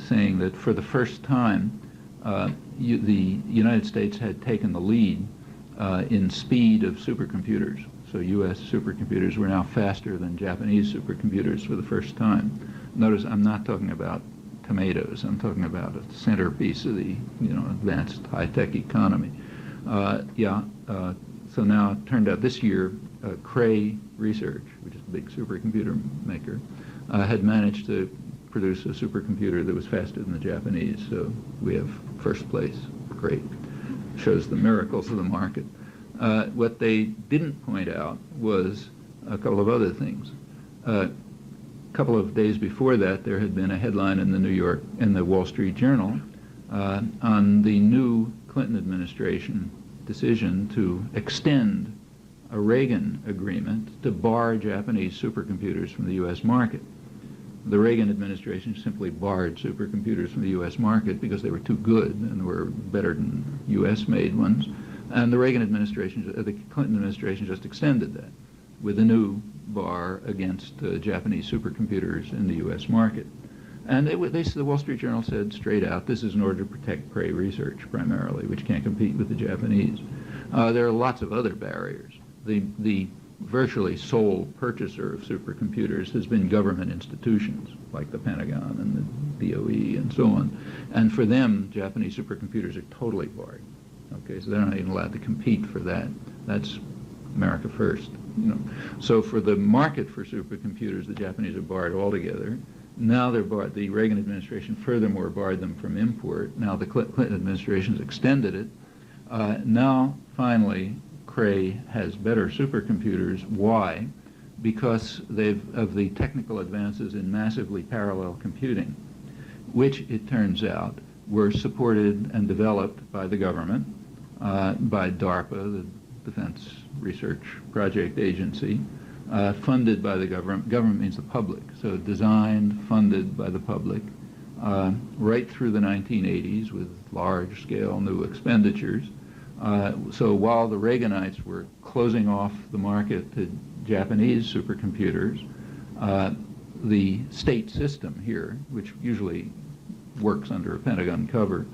saying that for the first time, the United States had taken the lead in speed of supercomputers. So U.S. supercomputers were now faster than Japanese supercomputers for the first time. Notice I'm not talking about tomatoes. I'm talking about a centerpiece of the advanced high-tech economy. So now it turned out this year, Cray Research, which is a big supercomputer maker, had managed to produce a supercomputer that was faster than the Japanese. So we have first place. Great. Shows the miracles of the market. What they didn't point out was a couple of other things. A couple of days before that, there had been a headline in the Wall Street Journal on the new Clinton administration decision to extend a Reagan agreement to bar Japanese supercomputers from the U.S. market. The Reagan administration simply barred supercomputers from the U.S. market because they were too good and were better than U.S.-made ones. And the the Clinton administration just extended that with a new bar against Japanese supercomputers in the U.S. market. And the Wall Street Journal said straight out, this is in order to protect Cray Research primarily, which can't compete with the Japanese. There are lots of other barriers. The virtually sole purchaser of supercomputers has been government institutions like the Pentagon and the DOE and so on. And for them, Japanese supercomputers are totally barred. Okay, so they're not even allowed to compete for that. That's America first. So for the market for supercomputers, the Japanese are barred altogether. Now they're barred. The Reagan administration furthermore barred them from import. Now the Clinton administration has extended it. Now finally, Cray has better supercomputers. Why? Because of the technical advances in massively parallel computing, which it turns out were supported and developed by the government, by DARPA, the Defense Research Project Agency, funded by the government. Government means the public, so designed, funded by the public, right through the 1980s with large-scale new expenditures. So while the Reaganites were closing off the market to Japanese supercomputers, the state system here, which usually works under a Pentagon cover,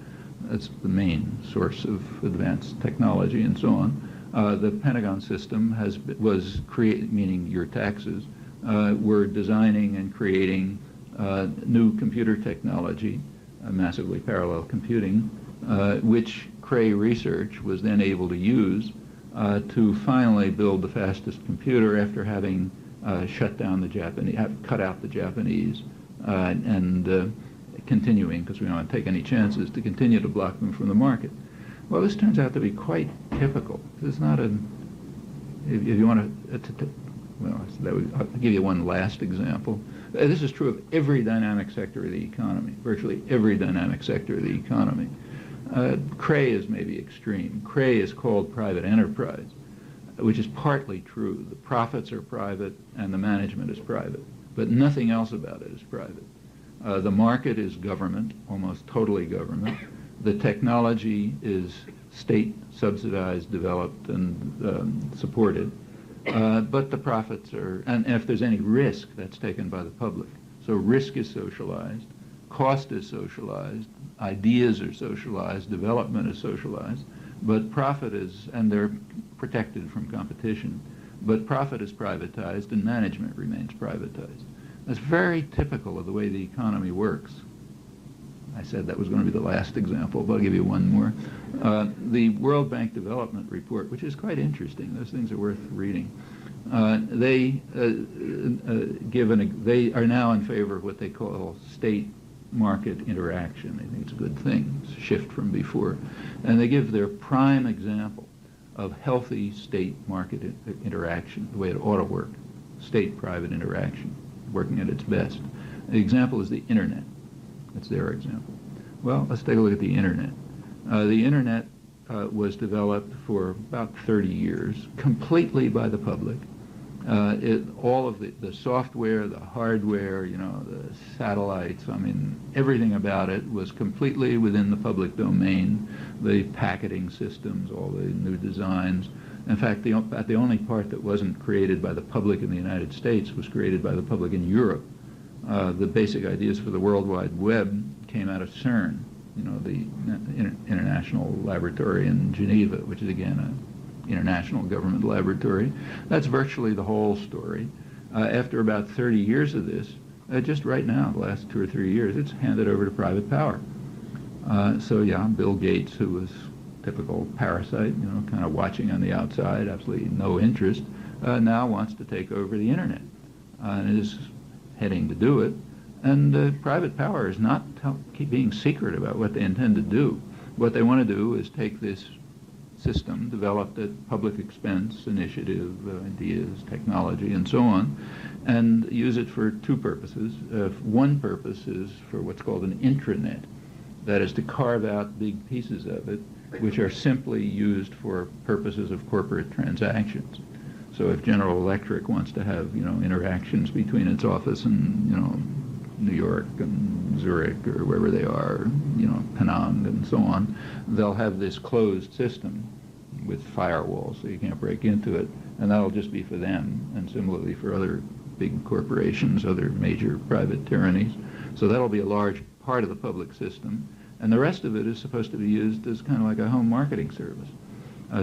that's the main source of advanced technology and so on. The Pentagon system was creating, meaning your taxes, were designing and creating new computer technology, massively parallel computing, which Cray Research was then able to use to finally build the fastest computer after having cut out the Japanese, and continuing, because we don't want to take any chances, to continue to block them from the market. Well, this turns out to be quite typical. It's not if you want to, I'll give you one last example. This is true of every dynamic sector of the economy, virtually every dynamic sector of the economy. Cray is maybe extreme. Cray is called private enterprise, which is partly true. The profits are private and the management is private, but nothing else about it is private. The market is government, almost totally government. The technology is state subsidized, developed, and supported. But the profits are, and if there's any risk, that's taken by the public. So risk is socialized, cost is socialized, ideas are socialized, development is socialized, But profit is, and they're protected from competition, but profit is privatized and management remains privatized. That's very typical of the way the economy works. I said that was going to be the last example, but I'll give you one more. The World Bank Development Report, which is quite interesting, those things are worth reading. They are now in favor of what they call state-market interaction. They think it's a good thing, it's a shift from before. And they give their prime example of healthy state-market interaction, the way it ought to work, state-private interaction, working at its best. The example is the Internet. That's their example. Well, let's take a look at the Internet. The Internet was developed for about 30 years, completely by the public. All of the software, the hardware, the satellites, I mean, everything about it was completely within the public domain. The packaging systems, all the new designs. In fact, the only part that wasn't created by the public in the United States was created by the public in Europe. The basic ideas for the World Wide Web came out of CERN, the International Laboratory in Geneva, which is again an international government laboratory. That's virtually the whole story. After about 30 years of this, just right now, the last 2 or 3 years, it's handed over to private power. So yeah, Bill Gates, who was typical parasite, kind of watching on the outside, absolutely no interest, now wants to take over the Internet and is heading to do it. And private power is not keep being secret about what they intend to do. What they want to do is take this system developed at public expense, initiative, ideas, technology, and so on, and use it for two purposes. One purpose is for what's called an intranet, that is to carve out big pieces of it, which are simply used for purposes of corporate transactions. So if General Electric wants to have, interactions between its office and, New York and Zurich or wherever they are, Penang and so on, they'll have this closed system with firewalls so you can't break into it, and that'll just be for them, and similarly for other big corporations, other major private tyrannies. So that'll be a large part of the public system, and the rest of it is supposed to be used as kind of like a home marketing service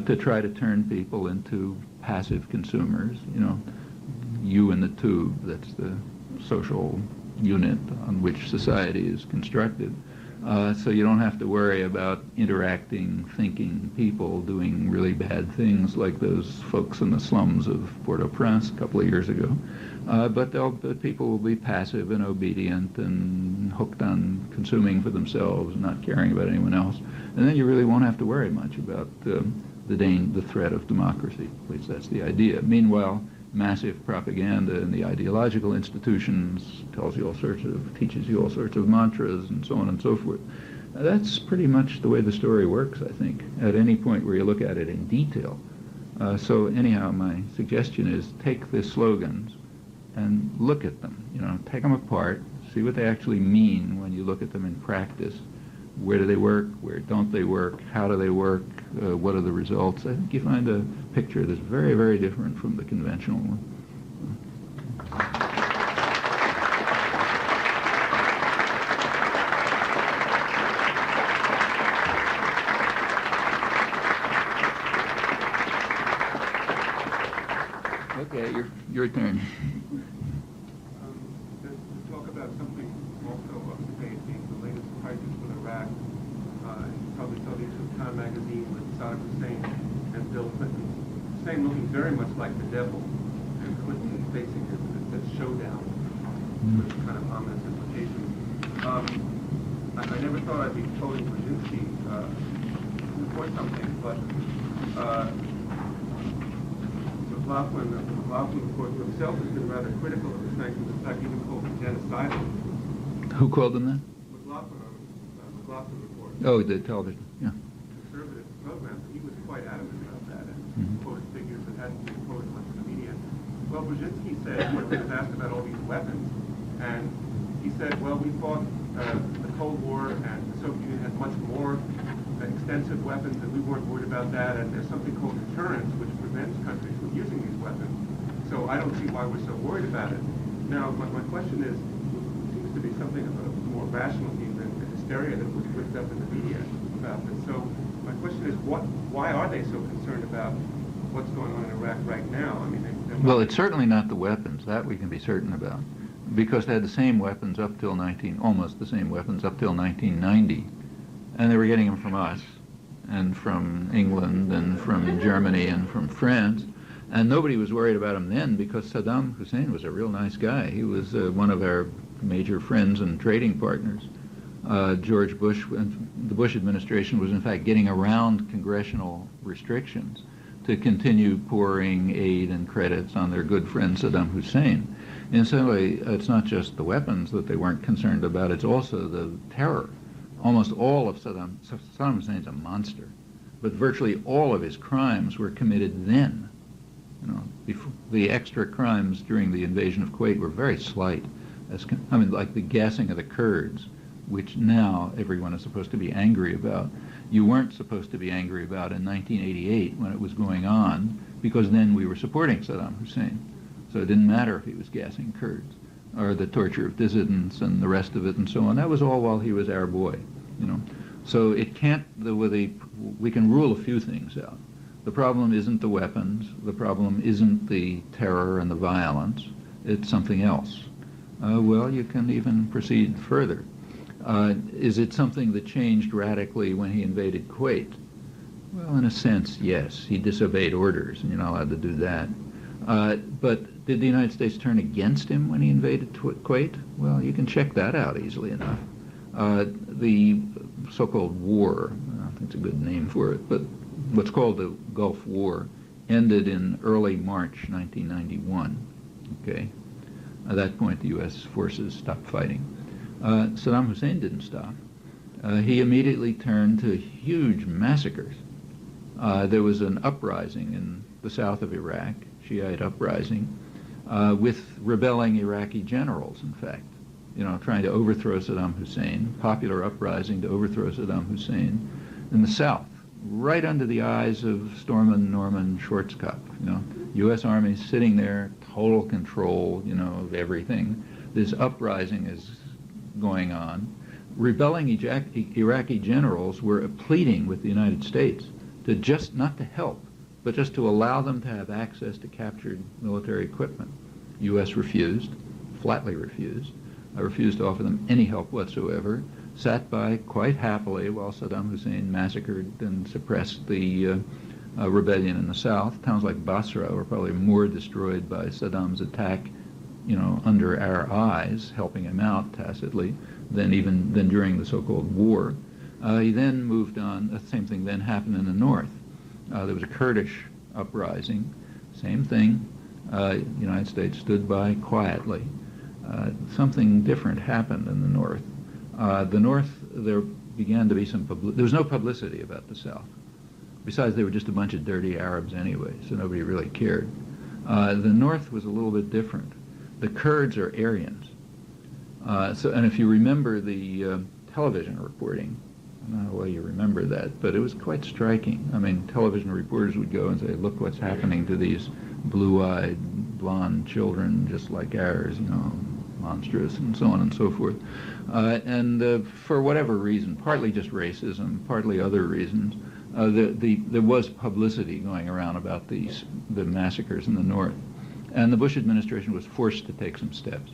to try to turn people into passive consumers, you in the tube, that's the social unit on which society is constructed. So you don't have to worry about interacting, thinking people doing really bad things like those folks in the slums of Port-au-Prince a couple of years ago. But people will be passive and obedient and hooked on consuming for themselves and not caring about anyone else. And then you really won't have to worry much about the threat of democracy. At least that's the idea. Meanwhile, massive propaganda in the ideological institutions teaches you all sorts of mantras and so on and so forth. That's pretty much the way the story works, I think, at any point where you look at it in detail. So anyhow, my suggestion is take the slogans and look at them, take them apart, see what they actually mean when you look at them in practice. Where do they work? Where don't they work? How do they work? What are the results? I think you find a picture that's very, very different from the conventional one. Okay, your turn. To talk about something also of debate being the latest crisis with Iraq. You probably saw the issue of Time magazine with Saddam Hussein and Bill Clinton. Hussein looking very much like the devil, and Clinton facing this showdown with kind of ominous implications. I never thought I'd be quoting Brzezinski for something, but McLaughlin, of course, himself has been rather critical of the sanctions, in fact, even called them genocidal. Who called them that? McLaughlin report. Oh, the television, yeah. Conservative program, he was quite adamant about that and quoted figures that hadn't been quoted much in the media. Well, Brzezinski said, when he was asked about all these weapons, and he said, well, we fought the Cold War, and the Soviet Union had much more extensive weapons, and we weren't worried about that, and there's something called deterrence, which prevents countries from using these weapons. So I don't see why we're so worried about it. Now, my question is, it seems to be something of a more rational theme than the hysteria that was whipped up in the media about this. So my question is, why are they so concerned about what's going on in Iraq right now? I mean, well, it's certainly not the weapons. That we can be certain about, because they had the same weapons up till almost the same weapons up till 1990, and they were getting them from us, and from England, and from Germany, and from France, and nobody was worried about him then because Saddam Hussein was a real nice guy. He was one of our major friends and trading partners. George Bush, the Bush administration was in fact getting around congressional restrictions to continue pouring aid and credits on their good friend Saddam Hussein. In some way, it's not just the weapons that they weren't concerned about, it's also the terror. Almost all of Saddam Hussein's a monster, but virtually all of his crimes were committed then. You know, the extra crimes during the invasion of Kuwait were very slight. Like the gassing of the Kurds, which now everyone is supposed to be angry about. You weren't supposed to be angry about in 1988 when it was going on, because then we were supporting Saddam Hussein. So it didn't matter if he was gassing Kurds, or the torture of dissidents and the rest of it and so on. That was all while he was our boy, you know. So it can't, we can rule a few things out. The problem isn't the weapons, the problem isn't the terror and the violence, it's something else. Well, you can even proceed further. Is it something that changed radically when he invaded Kuwait? Well, in a sense, yes. He disobeyed orders, and you're not allowed to do that. But did the United States turn against him when he invaded Kuwait? Well, you can check that out easily enough. The so-called war, I don't think it's a good name for it, but what's called the Gulf War, ended in early March 1991. Okay? At that point, the U.S. forces stopped fighting. Saddam Hussein didn't stop. He immediately turned to huge massacres. There was an uprising in the south of Iraq, Shiite uprising, with rebelling Iraqi generals, in fact, you know, trying to overthrow Saddam Hussein, popular uprising to overthrow Saddam Hussein in the south, right under the eyes of Stormin Norman Schwarzkopf, you know, U.S. Army sitting there, total control, you know, of everything. This uprising is going on. Rebelling Iraqi generals were pleading with the United States to just not to help, but just to allow them to have access to captured military equipment. U.S. refused, flatly refused. I refused to offer them any help whatsoever, sat by quite happily while Saddam Hussein massacred and suppressed the rebellion in the south. Towns like Basra were probably more destroyed by Saddam's attack, you know, under our eyes, helping him out tacitly, than during the so-called war. He then moved on. The same thing then happened in the north. There was a Kurdish uprising. Same thing. The United States stood by quietly. Something different happened in the north. There began to be some there was no publicity about the south. Besides, they were just a bunch of dirty Arabs anyway, so nobody really cared. The north was a little bit different. The Kurds are Aryans. And if you remember the television reporting, I don't know how well you remember that, but it was quite striking. I mean, television reporters would go and say, look what's happening to these blue-eyed, blonde children just like ours, you know, monstrous, and so on and so forth. And for whatever reason, partly just racism, partly other reasons, there was publicity going around about the massacres in the north. And the Bush administration was forced to take some steps.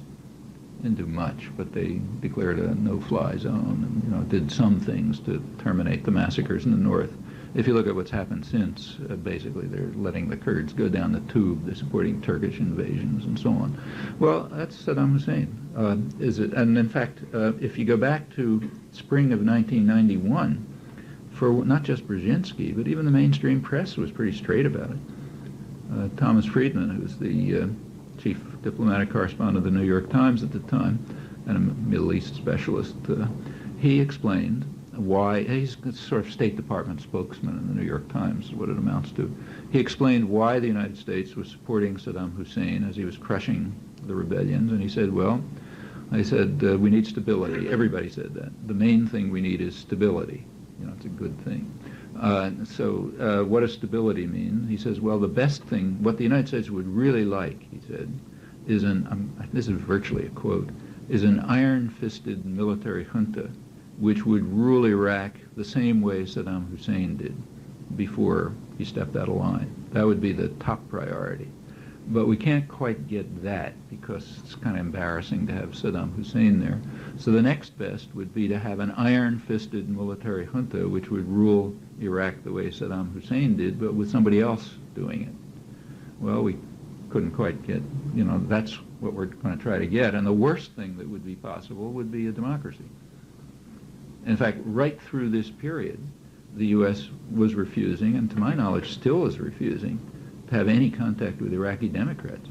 Didn't do much, but they declared a no-fly zone and, you know, did some things to terminate the massacres in the north. If you look at what's happened since, basically they're letting the Kurds go down the tube. They're supporting Turkish invasions and so on. Well, that's Saddam Hussein. And in fact, if you go back to spring of 1991, for not just Brzezinski, but even the mainstream press was pretty straight about it. Thomas Friedman, who was the chief diplomatic correspondent of the New York Times at the time, and a Middle East specialist, he explained why, he's a sort of State Department spokesman in the New York Times, is what it amounts to. He explained why the United States was supporting Saddam Hussein as he was crushing the rebellions, and he said, well, we need stability. Everybody said that. The main thing we need is stability. You know, it's a good thing. What does stability mean? He says, well, the best thing, what the United States would really like, he said, is this is virtually a quote, is an iron-fisted military junta which would rule Iraq the same way Saddam Hussein did before he stepped out of line. That would be the top priority. But we can't quite get that because it's kind of embarrassing to have Saddam Hussein there. So the next best would be to have an iron-fisted military junta which would rule Iraq the way Saddam Hussein did, but with somebody else doing it. Well, we couldn't quite get, that's what we're going to try to get. And the worst thing that would be possible would be a democracy. In fact, right through this period, the U.S. was refusing, and to my knowledge still is refusing, to have any contact with Iraqi Democrats.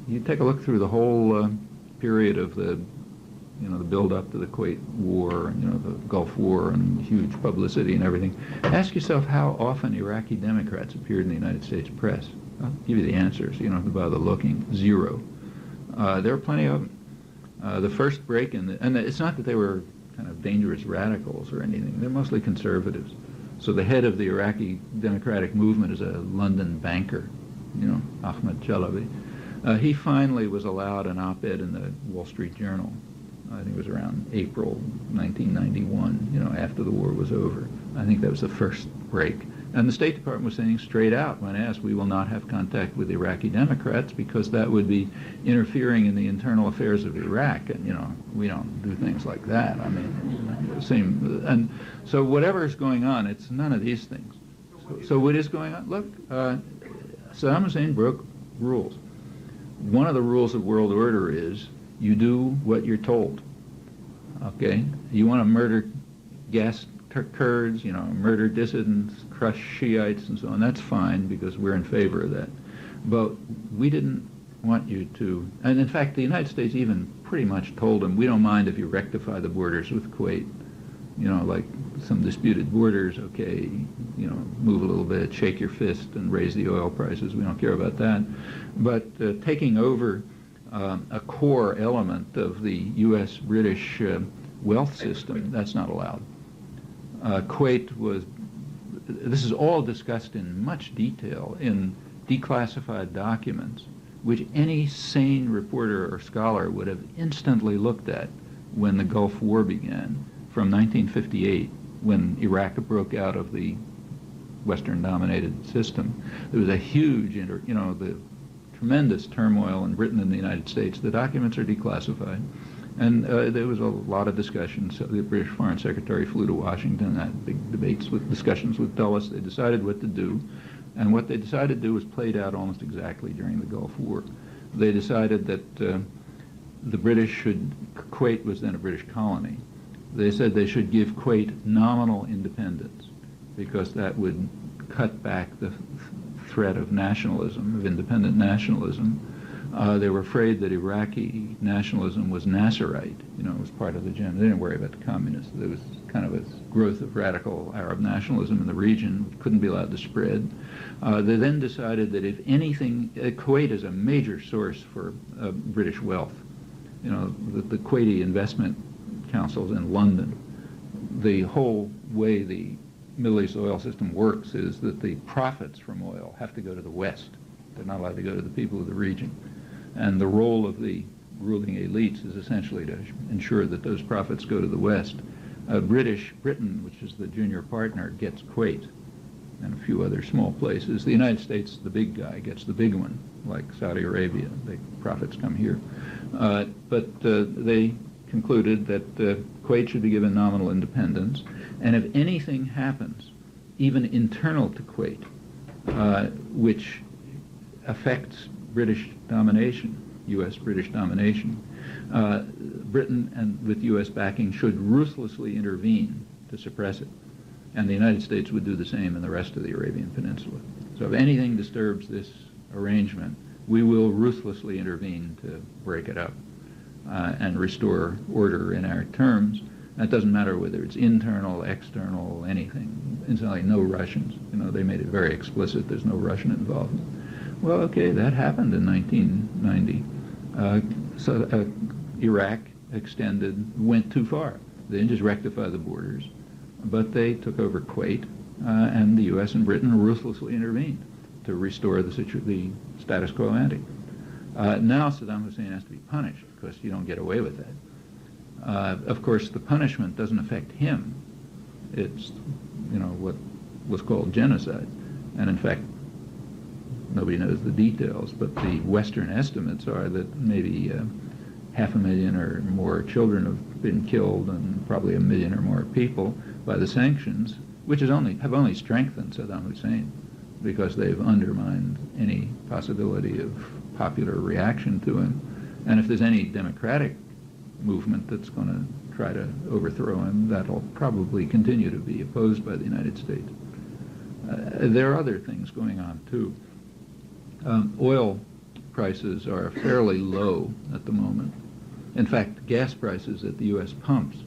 You take a look through the whole period of the build-up to the Kuwait War, the Gulf War, and huge publicity and everything. Ask yourself how often Iraqi Democrats appeared in the United States press. I'll give you the answers. You don't have to bother looking. 0. There are plenty of them. The first break and it's not that they were kind of dangerous radicals or anything. They're mostly conservatives. So the head of the Iraqi Democratic Movement is a London banker, Ahmed Chalabi. He finally was allowed an op-ed in the Wall Street Journal. I think it was around April 1991, after the war was over. I think that was the first break. And the State Department was saying straight out when asked, we will not have contact with Iraqi Democrats because that would be interfering in the internal affairs of Iraq. And, we don't do things like that. I mean, and so whatever is going on, it's none of these things. So what is going on? Look, Saddam Hussein broke rules. One of the rules of world order is you do what you're told. Okay? You want to murder Kurds, murder dissidents, crush Shiites and so on, that's fine because we're in favor of that. But we didn't want you to, and in fact the United States even pretty much told them, we don't mind if you rectify the borders with Kuwait, like some disputed borders, okay, move a little bit, shake your fist and raise the oil prices, we don't care about that. But taking over a core element of the U.S.-British wealth system, that's not allowed. Kuwait this is all discussed in much detail in declassified documents, which any sane reporter or scholar would have instantly looked at when the Gulf War began, from 1958, when Iraq broke out of the Western-dominated system. There was a huge, the tremendous turmoil in Britain and the United States. The documents are declassified. And there was a lot of discussion. So the British Foreign Secretary flew to Washington, had big debates discussions with Dulles. They decided what to do. And what they decided to do was played out almost exactly during the Gulf War. They decided that the British Kuwait was then a British colony. They said they should give Kuwait nominal independence because that would cut back the threat of nationalism, of independent nationalism. They were afraid that Iraqi nationalism was Nasserite, it was part of the agenda. They didn't worry about the communists. There was kind of a growth of radical Arab nationalism in the region, which couldn't be allowed to spread. They then decided that if anything, Kuwait is a major source for British wealth. The Kuwaiti investment councils in London, the whole way the Middle East oil system works is that the profits from oil have to go to the West. They're not allowed to go to the people of the region. And the role of the ruling elites is essentially to ensure that those profits go to the West. Britain, which is the junior partner, gets Kuwait and a few other small places. The United States, the big guy, gets the big one, like Saudi Arabia. The profits come here. But they concluded that Kuwait should be given nominal independence. And if anything happens, even internal to Kuwait, which affects British domination, U.S.-British domination, Britain, and with U.S. backing, should ruthlessly intervene to suppress it. And the United States would do the same in the rest of the Arabian Peninsula. So if anything disturbs this arrangement, we will ruthlessly intervene to break it up and restore order in our terms. That doesn't matter whether it's internal, external, anything. Incidentally, no Russians. They made it very explicit there's no Russian involvement. Well, okay, that happened in 1990. So Iraq went too far. They didn't just rectify the borders, but they took over Kuwait, and the U.S. and Britain ruthlessly intervened to restore the status quo ante. Now Saddam Hussein has to be punished because you don't get away with that. Of course, the punishment doesn't affect him. It's, what was called genocide. And in fact, nobody knows the details, but the Western estimates are that maybe 500,000 or more children have been killed, and probably 1 million or more people by the sanctions, which have only strengthened Saddam Hussein, because they've undermined any possibility of popular reaction to him. And if there's any democratic movement that's going to try to overthrow him, that'll probably continue to be opposed by the United States. There are other things going on too. Oil prices are fairly low at the moment. In fact, gas prices at the U.S. pumps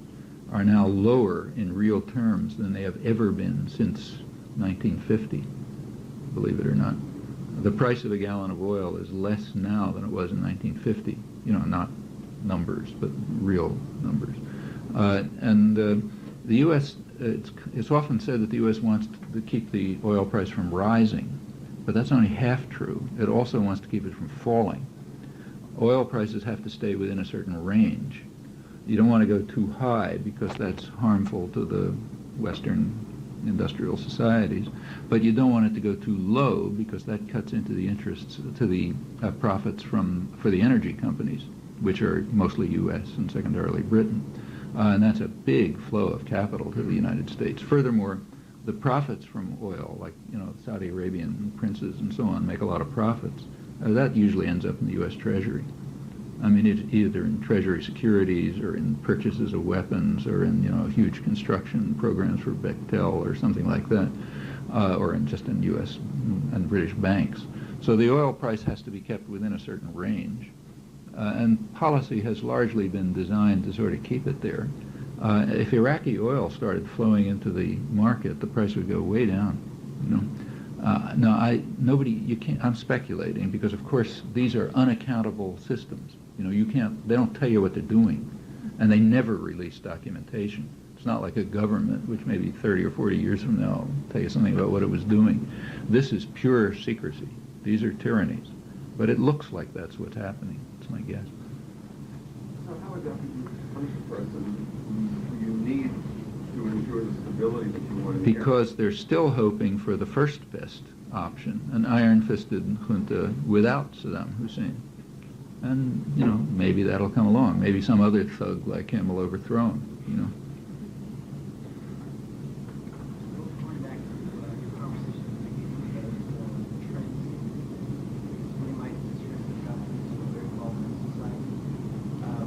are now lower in real terms than they have ever been since 1950, believe it or not. The price of a gallon of oil is less now than it was in 1950. Not numbers, but real numbers. The U.S., it's often said that the U.S. wants to keep the oil price from rising, but that's only half true. It also wants to keep it from falling. Oil prices have to stay within a certain range. You don't want to go too high, because that's harmful to the Western industrial societies, but you don't want it to go too low, because that cuts into the interests, to the profits for the energy companies, which are mostly U.S. and secondarily Britain. And that's a big flow of capital to the United States. Furthermore, the profits from oil, like Saudi Arabian princes and so on, make a lot of profits. That usually ends up in the U.S. Treasury. I mean, it's either in Treasury securities, or in purchases of weapons, or in huge construction programs for Bechtel or something like that, or just in U.S. and British banks. So the oil price has to be kept within a certain range. And policy has largely been designed to sort of keep it there. If Iraqi oil started flowing into the market, the price would go way down. I'm speculating, because of course these are unaccountable systems. They don't tell you what they're doing, and they never release documentation. It's not like a government, which maybe 30 or 40 years from now will tell you something about what it was doing. This is pure secrecy. These are tyrannies. But it looks like that's what's happening. That's my guess. So how exactly do you punish a person who you need to ensure the stability that you want in the area? Because they're still hoping for the first best option, an iron-fisted junta without Saddam Hussein. And, maybe that'll come along. Maybe some other thug like him will overthrow him, Going back to your conversation at the beginning about trends, we might stress about things that are very involved in society. I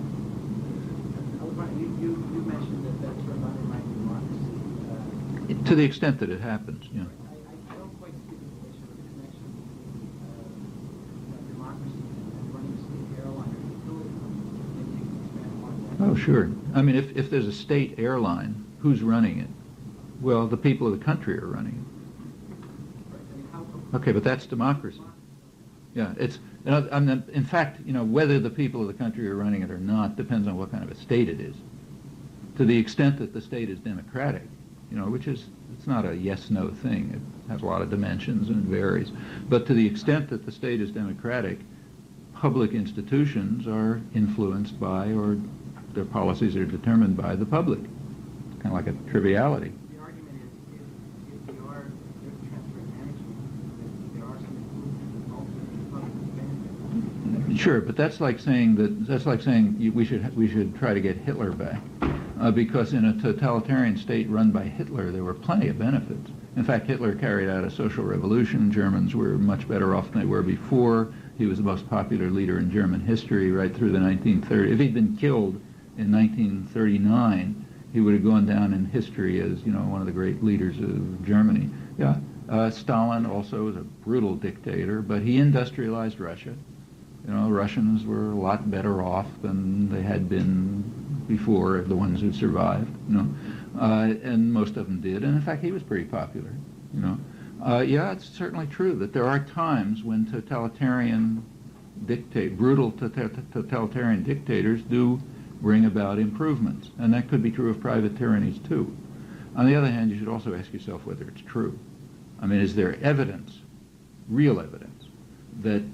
was wondering, you mentioned that that's sort of undermining democracy. To the extent that it happens, I don't quite see the relation or the connection between democracy and running a state airline or utility company. Maybe you can expand on that. Oh, sure. I mean, if there's a state airline, who's running it? Well, the people of the country are running it. Okay, but that's democracy. Yeah, in fact, whether the people of the country are running it or not depends on what kind of a state it is. To the extent that the state is democratic, which is, it's not a yes-no thing. It has a lot of dimensions and it varies. But to the extent that the state is democratic, public institutions are influenced by, or their policies are determined by, the public. Kind of like a triviality. The argument is if they are transferring management, that there are some improvements that ultimately the public will benefit. Sure, but that's like saying we should try to get Hitler back, because in a totalitarian state run by Hitler, there were plenty of benefits. In fact, Hitler carried out a social revolution. Germans were much better off than they were before. He was the most popular leader in German history right through the 1930s. If he'd been killed in 1939, he would have gone down in history as one of the great leaders of Germany. Yeah, Stalin also was a brutal dictator, but he industrialized Russia. Russians were a lot better off than they had been before, the ones who survived, and most of them did. And in fact, he was pretty popular, Yeah, it's certainly true that there are times when brutal totalitarian dictators do bring about improvements, and that could be true of private tyrannies too. On the other hand, you should also ask yourself whether it's true. I mean, is there evidence, real evidence, that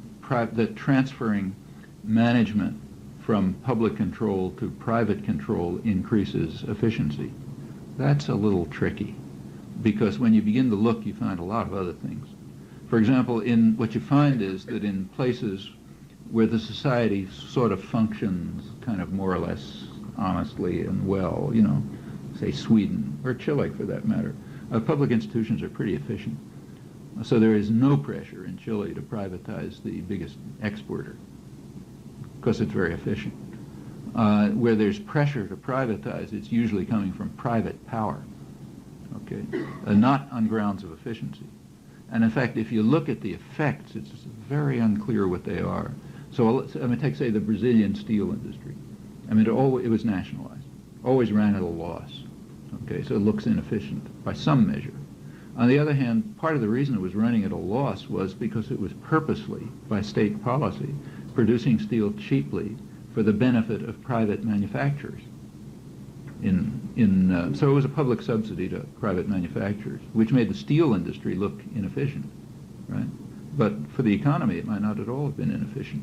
transferring management from public control to private control increases efficiency. That's a little tricky, because when you begin to look, you find a lot of other things. For example, what you find is that in places where the society sort of functions kind of more or less honestly and well, say Sweden, or Chile for that matter, public institutions are pretty efficient. So there is no pressure in Chile to privatize the biggest exporter, because it's very efficient. Where there's pressure to privatize, it's usually coming from private power, okay, not on grounds of efficiency. And in fact, if you look at the effects, it's very unclear what they are. So take, say, the Brazilian steel industry. It was nationalized, always ran at a loss. Okay, so it looks inefficient by some measure. On the other hand, part of the reason it was running at a loss was because it was purposely, by state policy, producing steel cheaply for the benefit of private manufacturers. So it was a public subsidy to private manufacturers, which made the steel industry look inefficient, right? But for the economy, it might not at all have been inefficient.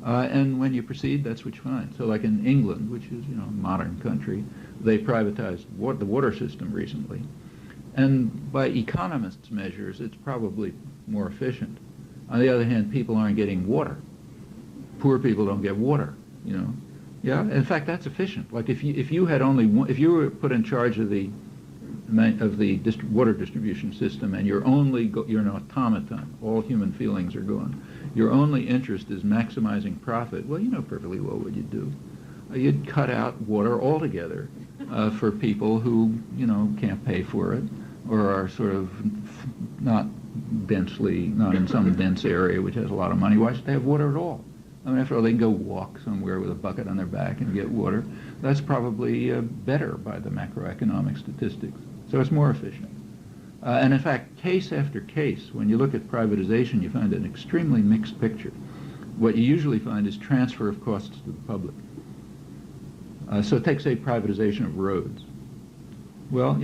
And when you proceed, that's what you find. So like in England, which is, a modern country, they privatized the water system recently. And by economists' measures, it's probably more efficient. On the other hand, people aren't getting water. Poor people don't get water, Yeah, in fact, that's efficient. Like if you had only one, if you were put in charge of the water distribution system, and you're an automaton, all human feelings are gone. Your only interest is maximizing profit. Well, you know perfectly well what you'd do. You'd cut out water altogether for people who can't pay for it, or are sort of not in some dense area which has a lot of money. Why should they have water at all? After all, they can go walk somewhere with a bucket on their back and get water. That's probably better by the macroeconomic statistics. So it's more efficient. And in fact, case after case, when you look at privatization, you find an extremely mixed picture. What you usually find is transfer of costs to the public. So take, say, privatization of roads. Well,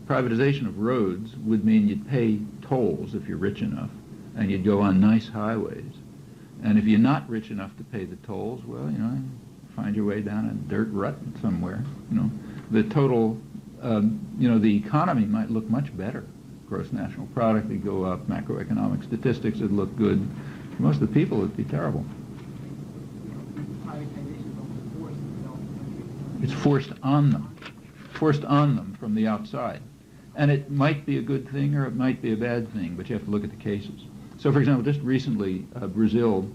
privatization of roads would mean you'd pay tolls if you're rich enough, and you'd go on nice highways. And if you're not rich enough to pay the tolls, well, find your way down a dirt rut somewhere. The total, the economy might look much better. Gross national product would go up, macroeconomic statistics would look good. For most of the people, it'd be terrible. It's forced on them from the outside. And it might be a good thing or it might be a bad thing, but you have to look at the cases. So, for example, just recently, Brazil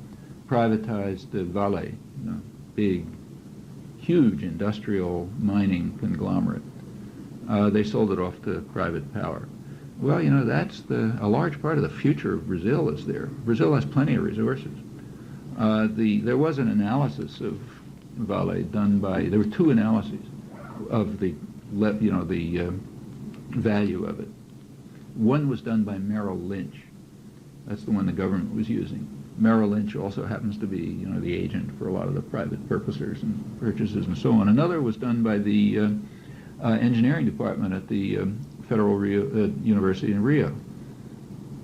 privatized the Vale, big, huge industrial mining conglomerate. They sold it off to private power. Well, that's a large part of the future of Brazil is there. Brazil has plenty of resources. There was an analysis of Vale done by, there were two analyses of the value of it. One was done by Merrill Lynch. That's the one the government was using. Merrill Lynch also happens to be, the agent for a lot of the private purchasers and purchases and so on. Another was done by the engineering department at the Federal University in Rio.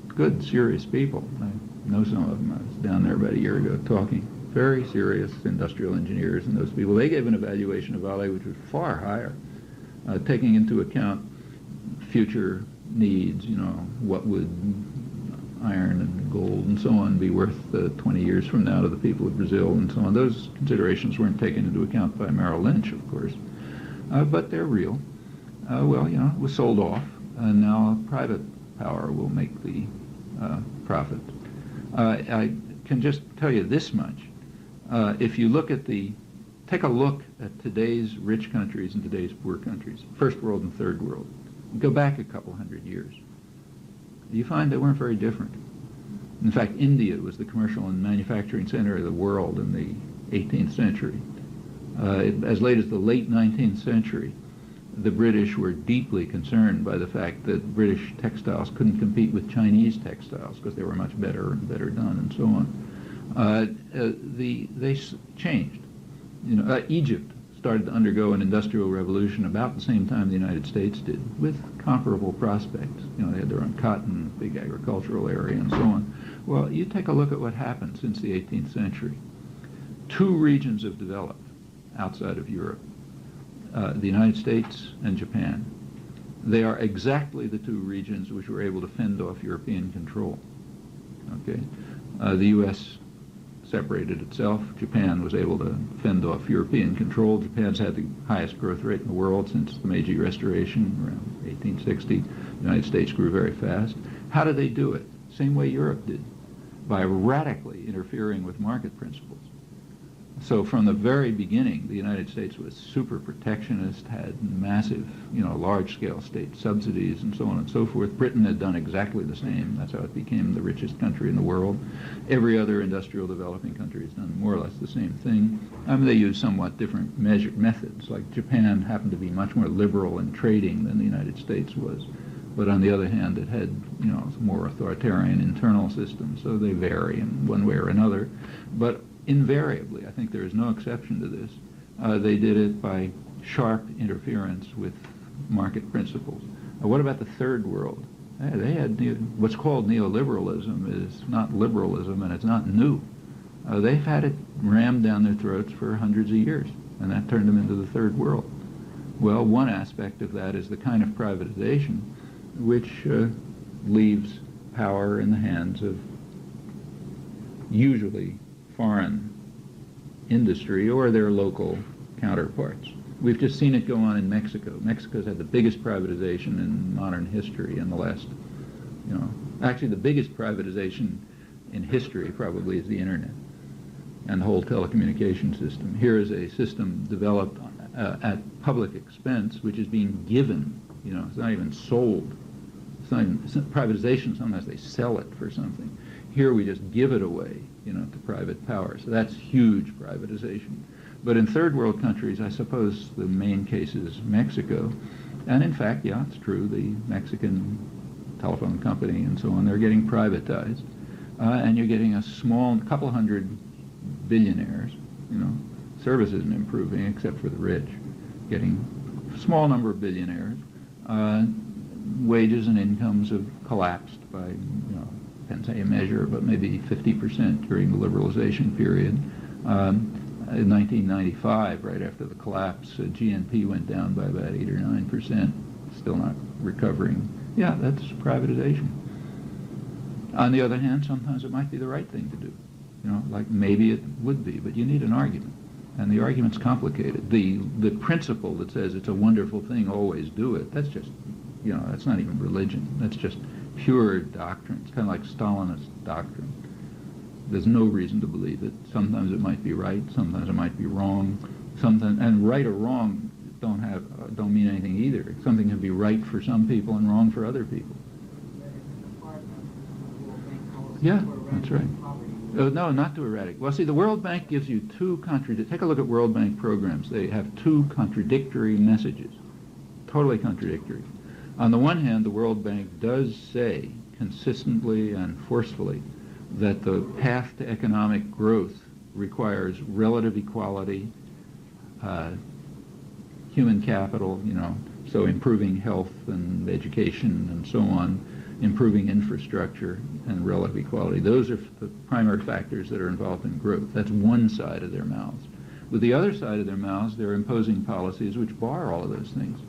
Good, serious people. I know some of them. I was down there about a year ago talking. Very serious industrial engineers and those people. They gave an evaluation of Vale which was far higher, taking into account future needs, what would iron and gold and so on be worth 20 years from now to the people of Brazil and so on. Those considerations weren't taken into account by Merrill Lynch, of course, but they're real. It was sold off, and now private power will make the profit. I can just tell you this much. If you take a look at today's rich countries and today's poor countries, first world and third world, go back a couple hundred years, you find they weren't very different. In fact, India was the commercial and manufacturing center of the world in the 18th century. As late as the late 19th century, the British were deeply concerned by the fact that British textiles couldn't compete with Chinese textiles because they were much better and better done and so on. They changed. Egypt started to undergo an industrial revolution about the same time the United States did, with comparable prospects. They had their own cotton, big agricultural area, and so on. Well, you take a look at what happened since the 18th century. two regions have developed outside of Europe, the United States and Japan. They are exactly the two regions which were able to fend off European control. Okay, the U.S. separated itself. Japan was able to fend off European control. Japan's had the highest growth rate in the world since the Meiji Restoration around 1860. The United States grew very fast. How did they do it? Same way Europe did, by radically interfering with market principles. So from the very beginning, the United States was super protectionist, had massive, large-scale state subsidies and so on and so forth. Britain had done exactly the same. That's how it became the richest country in the world. Every other industrial developing country has done more or less the same thing. They use somewhat different methods. Like Japan happened to be much more liberal in trading than the United States was. But on the other hand, it had, more authoritarian internal systems, so they vary in one way or another. But invariably, I think there is no exception to this, they did it by sharp interference with market principles. What about the third world? They had what's called neoliberalism is not liberalism, and it's not new. They've had it rammed down their throats for hundreds of years, and that turned them into the third world. Well, one aspect of that is the kind of privatization which leaves power in the hands of usually foreign industry or their local counterparts. We've just seen it go on in Mexico. Mexico's had the biggest privatization in modern history in the last, actually the biggest privatization in history probably is the internet and the whole telecommunication system. Here is a system developed at public expense, which is being given, it's not even sold. It's not even privatization, sometimes they sell it for something. Here we just give it away, to private power. So that's huge privatization. But in third world countries, I suppose the main case is Mexico. And in fact, yeah, it's true, the Mexican telephone company and so on, they're getting privatized. And you're getting a couple hundred billionaires, service isn't improving except for the rich, getting a small number of billionaires. Wages and incomes have collapsed by, depends how you measure, but maybe 50% during the liberalization period. In 1995, right after the collapse, GNP went down by about 8 or 9%, still not recovering. Yeah, that's privatization. On the other hand, sometimes it might be the right thing to do. Like maybe it would be, but you need an argument. And the argument's complicated. The principle that says it's a wonderful thing, always do it, that's just, that's not even religion. That's just pure doctrine. It's kind of like Stalinist doctrine. There's no reason to believe it. Sometimes it might be right, sometimes it might be wrong. And right or wrong don't mean anything either. Something can be right for some people and wrong for other people. Yeah, that's right. No, not to eradicate. Well, see, the World Bank gives you take a look at World Bank programs. They have two contradictory messages, totally contradictory. On the one hand, the World Bank does say consistently and forcefully that the path to economic growth requires relative equality, human capital, so improving health and education and so on, improving infrastructure and relative equality. Those are the primary factors that are involved in growth. That's one side of their mouths. With the other side of their mouths, they're imposing policies which bar all of those things.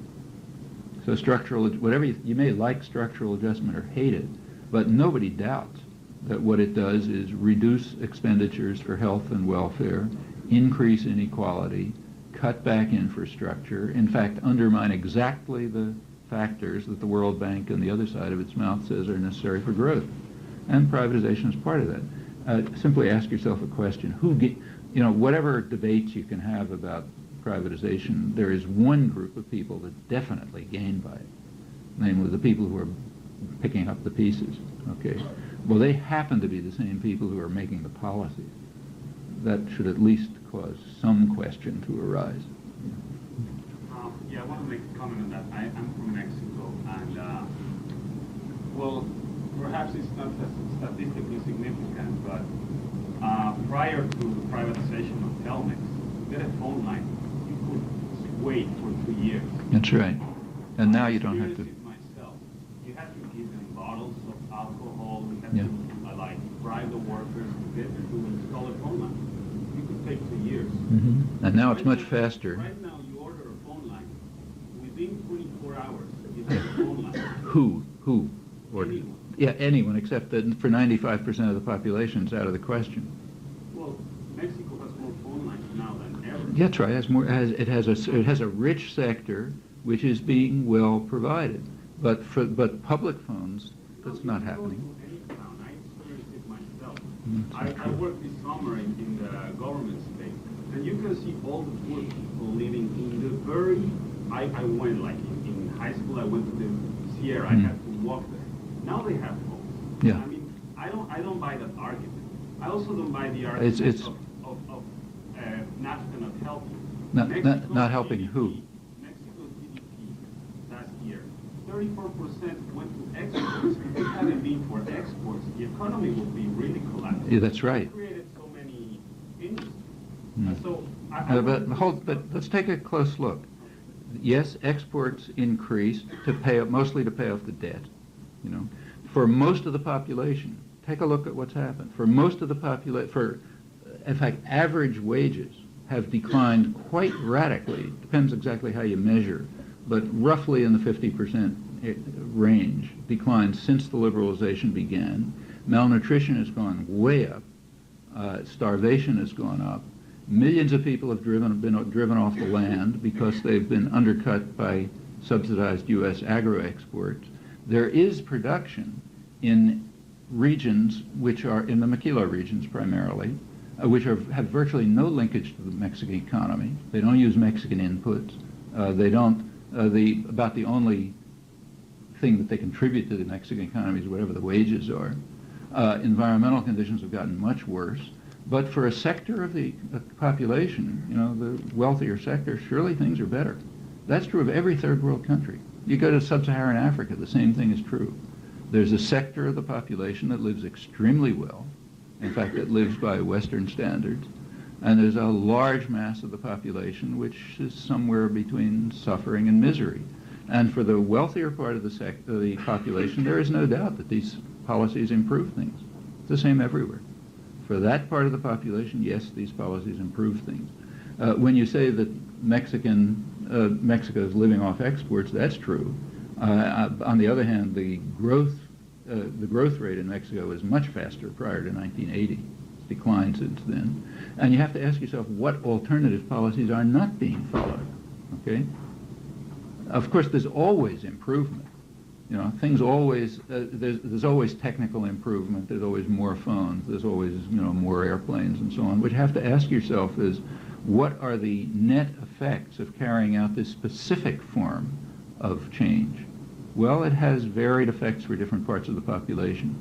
So whatever you may like structural adjustment or hate it, but nobody doubts that what it does is reduce expenditures for health and welfare, increase inequality, cut back infrastructure, in fact, undermine exactly the factors that the World Bank on the other side of its mouth says are necessary for growth. And privatization is part of that. Simply ask yourself a question. Whatever debates you can have about privatization, there is one group of people that definitely gain by it, namely the people who are picking up the pieces. Okay. Well, they happen to be the same people who are making the policies. That should at least cause some question to arise. Yeah, I want to make a comment on that. I'm from Mexico, and perhaps it's not statistically significant, but prior to the privatization of Telmex, to get a phone line, you could wait for 2 years. That's right. And now you don't have to. Myself, you have to give them bottles of alcohol. You have to bribe the workers to install a phone line. You could take 2 And now it's much faster. Right now, you order a phone line. Within 24 hours, you have a phone line. Who? Ordered? Anyone. Yeah, anyone, except that for 95% of the population, it's out of the question. Well, Mexico has more phone lines now than ever. That's right. It has a rich sector which is being well provided, but public phones, that's not happening. Go to any town. I experienced it myself. I worked this summer in the government space, and you can see all the poor people living in the very. I went like in high school. I went to the Sierra. I had to walk there. Now they have phones. Yeah. I mean, I don't buy that argument. I also don't buy the argument of not helping. Not helping who? Mexico's GDP last year, 34% went to exports. If it hadn't been for exports, the economy would be really collapsing. Yeah, that's right. It created so many industries. Mm. So But let's take a close look. Yes, exports increased mostly to pay off the debt. For most of the population, take a look at what's happened. For most of the population, in fact, average wages have declined quite radically. Depends exactly how you measure, but roughly in the 50% range decline since the liberalization began. Malnutrition has gone way up. Starvation has gone up. Millions of people have been driven off the land because they've been undercut by subsidized U.S. agro-exports. There is production in regions which are in the maquila regions primarily, which have virtually no linkage to the Mexican economy. They don't use Mexican inputs. About the only thing that they contribute to the Mexican economy is whatever the wages are. Environmental conditions have gotten much worse. But for a sector of the population, the wealthier sector, surely things are better. That's true of every third world country. You go to sub-Saharan Africa, the same thing is true. There's a sector of the population that lives extremely well. In fact, it lives by Western standards. And there's a large mass of the population which is somewhere between suffering and misery. And for the wealthier part of the population, there is no doubt that these policies improve things. It's the same everywhere. For that part of the population, yes, these policies improve things. When you say that Mexico is living off exports, that's true. On the other hand, the growth rate in Mexico is much faster prior to 1980. It's declined since then. And you have to ask yourself what alternative policies are not being followed. Okay? Of course, there's always improvement. Things always, there's always technical improvement, there's always more phones, there's always, more airplanes and so on. What you have to ask yourself is, what are the net effects of carrying out this specific form of change? Well, it has varied effects for different parts of the population.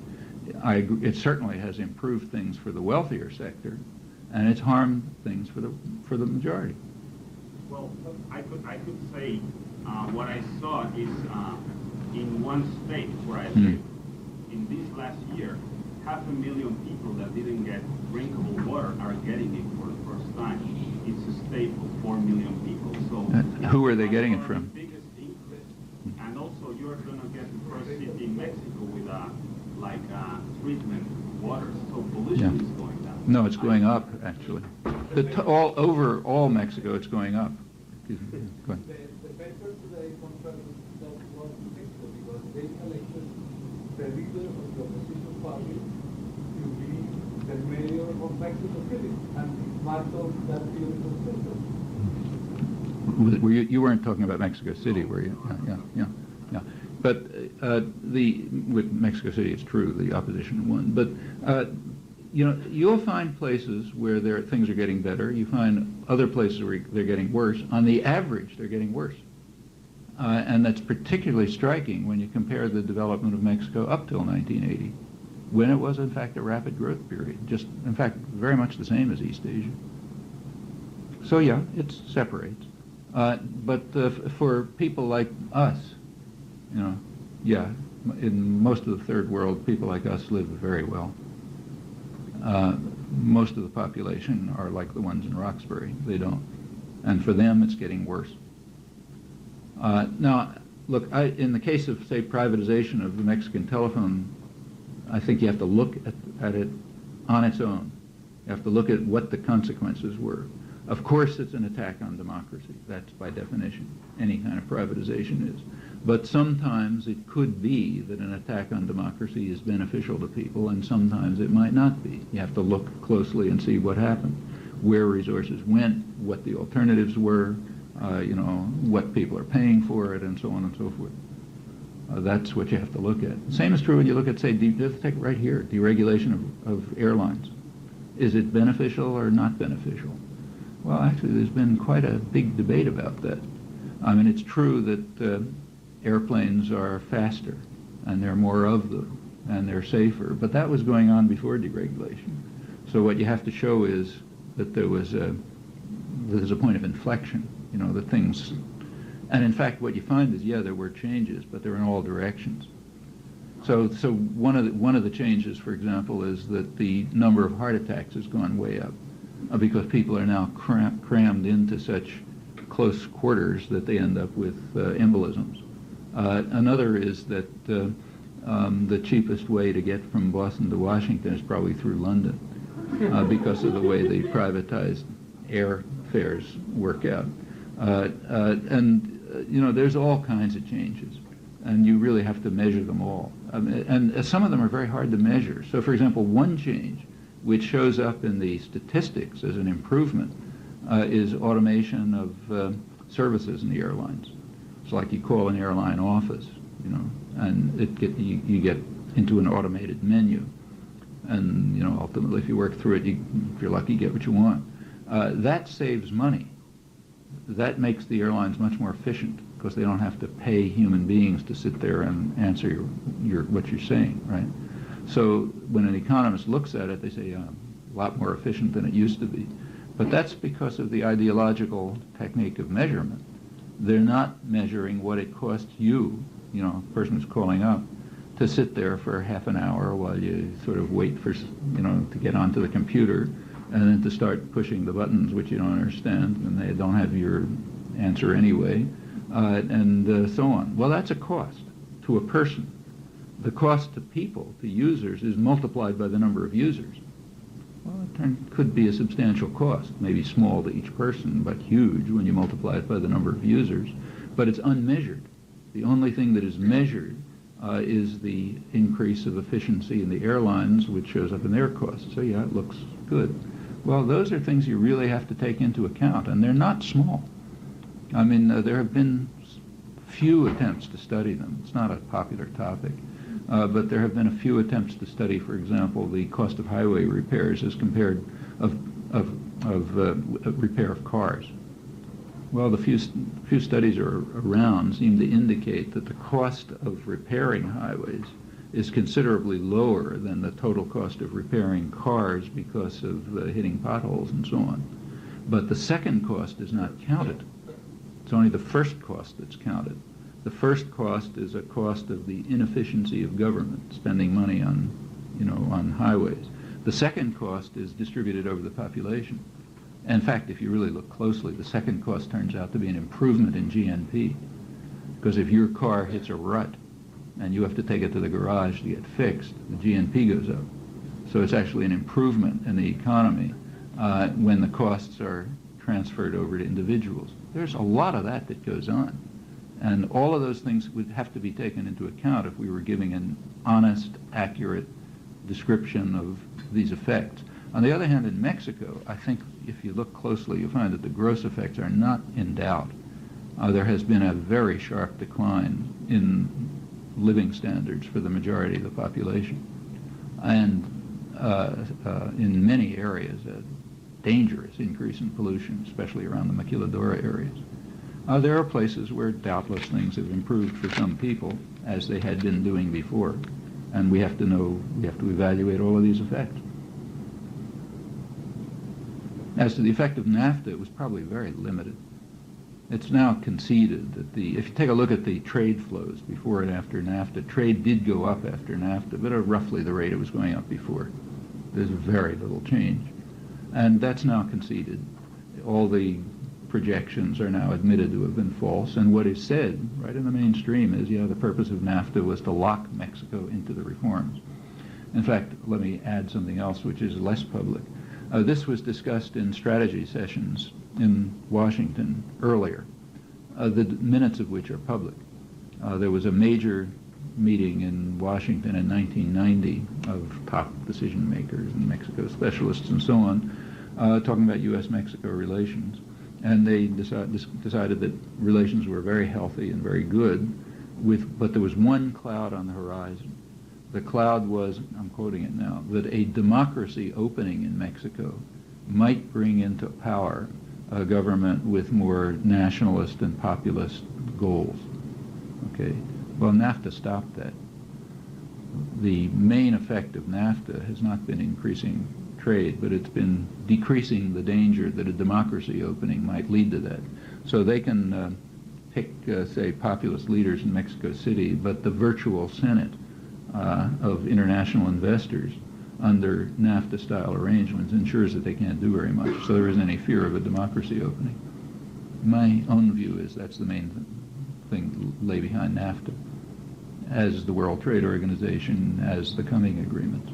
It certainly has improved things for the wealthier sector, and it's harmed things for the majority. Well, I could say what I saw is in one state where I live, in this last year, 500,000 people that didn't get drinkable water are getting it for the first time. It's a state of 4 million people. So who are they getting it from? The biggest increase, and also you're going to get the first city in Mexico with treatment water. So pollution is going down. No, it's going up actually. Over all Mexico, it's going up. Excuse me. Go ahead. The paper today confirms that was Mexico because they elected the leader of the opposition party to be the mayor of Mexico City and dismantle that political system. You weren't talking about Mexico City, were you? Yeah. But with Mexico City, it's true, the opposition won. But you'll find places where things are getting better. You find other places where they're getting worse. On the average, they're getting worse. And that's particularly striking when you compare the development of Mexico up till 1980, when it was, in fact, a rapid growth period. Just, in fact, very much the same as East Asia. So, yeah, it separates. But for people like us, in most of the third world, people like us live very well. Most of the population are like the ones in Roxbury. They don't. And for them, it's getting worse. Now, look, in the case of, say, privatization of the Mexican telephone, I think you have to look at it on its own. You have to look at what the consequences were. Of course it's an attack on democracy. That's by definition. Any kind of privatization is. But sometimes it could be that an attack on democracy is beneficial to people, and sometimes it might not be. You have to look closely and see what happened, where resources went, what the alternatives were, what people are paying for it, and so on and so forth. That's what you have to look at. Same is true when you look at, say, let's take right here, deregulation of airlines. Is it beneficial or not beneficial? Well, actually, there's been quite a big debate about that. I mean, it's true that airplanes are faster, and there are more of them, and they're safer, but that was going on before deregulation. So what you have to show is that there's a point of inflection, that things, and in fact what you find is, there were changes, but they're in all directions. So one of the changes, for example, is that the number of heart attacks has gone way up because people are now crammed into such close quarters that they end up with embolisms. Another is that the cheapest way to get from Boston to Washington is probably through London because of the way the privatized air fares work out. There's all kinds of changes, and you really have to measure them all. And some of them are very hard to measure. So, for example, one change which shows up in the statistics as an improvement is automation of services in the airlines. It's like you call an airline office, and you get into an automated menu. And, ultimately, if you work through it, if you're lucky, you get what you want. That saves money. That makes the airlines much more efficient because they don't have to pay human beings to sit there and answer what you're saying, right? So when an economist looks at it, they say, a lot more efficient than it used to be. But that's because of the ideological technique of measurement. They're not measuring what it costs you, a person who's calling up, to sit there for half an hour while you sort of wait for, to get onto the computer, and then to start pushing the buttons which you don't understand, and they don't have your answer anyway, and so on. Well, that's a cost to a person. The cost to people, to users, is multiplied by the number of users. Well, it could be a substantial cost, maybe small to each person, but huge when you multiply it by the number of users. But it's unmeasured. The only thing that is measured is the increase of efficiency in the airlines, which shows up in their costs. So yeah, it looks good. Well, those are things you really have to take into account, and they're not small. I mean, there have been few attempts to study them. It's not a popular topic. But there have been a few attempts to study, for example, the cost of highway repairs as compared of repair of cars. Well, the few studies are around seem to indicate that the cost of repairing highways is considerably lower than the total cost of repairing cars because of hitting potholes and so on. But the second cost is not counted. It's only the first cost that's counted. The first cost is a cost of the inefficiency of government spending money on, on highways. The second cost is distributed over the population. In fact, if you really look closely, the second cost turns out to be an improvement in GNP. Because if your car hits a rut and you have to take it to the garage to get fixed, the GNP goes up. So it's actually an improvement in the economy when the costs are transferred over to individuals. There's a lot of that goes on. And all of those things would have to be taken into account if we were giving an honest, accurate description of these effects. On the other hand, in Mexico, I think if you look closely, you'll find that the gross effects are not in doubt. There has been a very sharp decline in living standards for the majority of the population. And in many areas, a dangerous increase in pollution, especially around the maquiladora areas. There are places where doubtless things have improved for some people, as they had been doing before. And we have to evaluate all of these effects. As to the effect of NAFTA, it was probably very limited. It's now conceded that if you take a look at the trade flows before and after NAFTA, trade did go up after NAFTA, but at roughly the rate it was going up before. There's very little change. And that's now conceded. All the projections are now admitted to have been false, and what is said right in the mainstream is, the purpose of NAFTA was to lock Mexico into the reforms. In fact, let me add something else which is less public. This was discussed in strategy sessions in Washington earlier, the minutes of which are public. There was a major meeting in Washington in 1990 of top decision makers and Mexico specialists and so on, talking about U.S.-Mexico relations. And they decided that relations were very healthy and very good, but there was one cloud on the horizon. The cloud was, I'm quoting it now, that a democracy opening in Mexico might bring into power a government with more nationalist and populist goals. Okay. Well, NAFTA stopped that. The main effect of NAFTA has not been increasing trade, but it's been decreasing the danger that a democracy opening might lead to that. So they can pick, say, populist leaders in Mexico City, but the virtual Senate of international investors under NAFTA-style arrangements ensures that they can't do very much. So there isn't any fear of a democracy opening. My own view is that's the main thing lay behind NAFTA, as the World Trade Organization, as the coming agreements.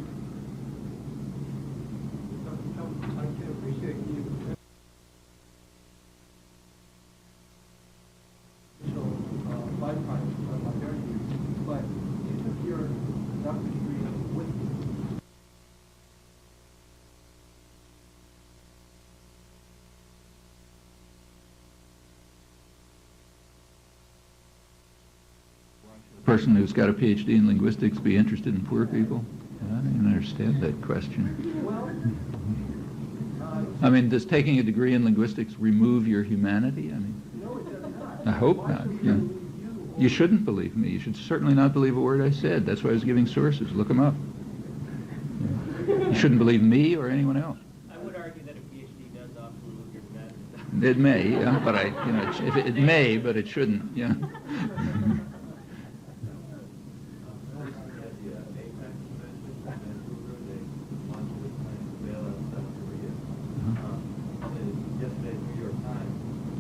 I can appreciate you. Byproducts of modernity, but if you're doctor's degree with A person who's got a PhD in linguistics be interested in poor people? I don't even understand that question. I mean, does taking a degree in linguistics remove your humanity? I mean, no, it does not. I hope not. Yeah. You shouldn't believe me. You should certainly not believe a word I said. That's why I was giving sources. Look them up. Yeah. You shouldn't believe me or anyone else. I would argue that a PhD does often remove your humanity. It may, yeah, but it may, but it shouldn't. Yeah. Yesterday's New York Times,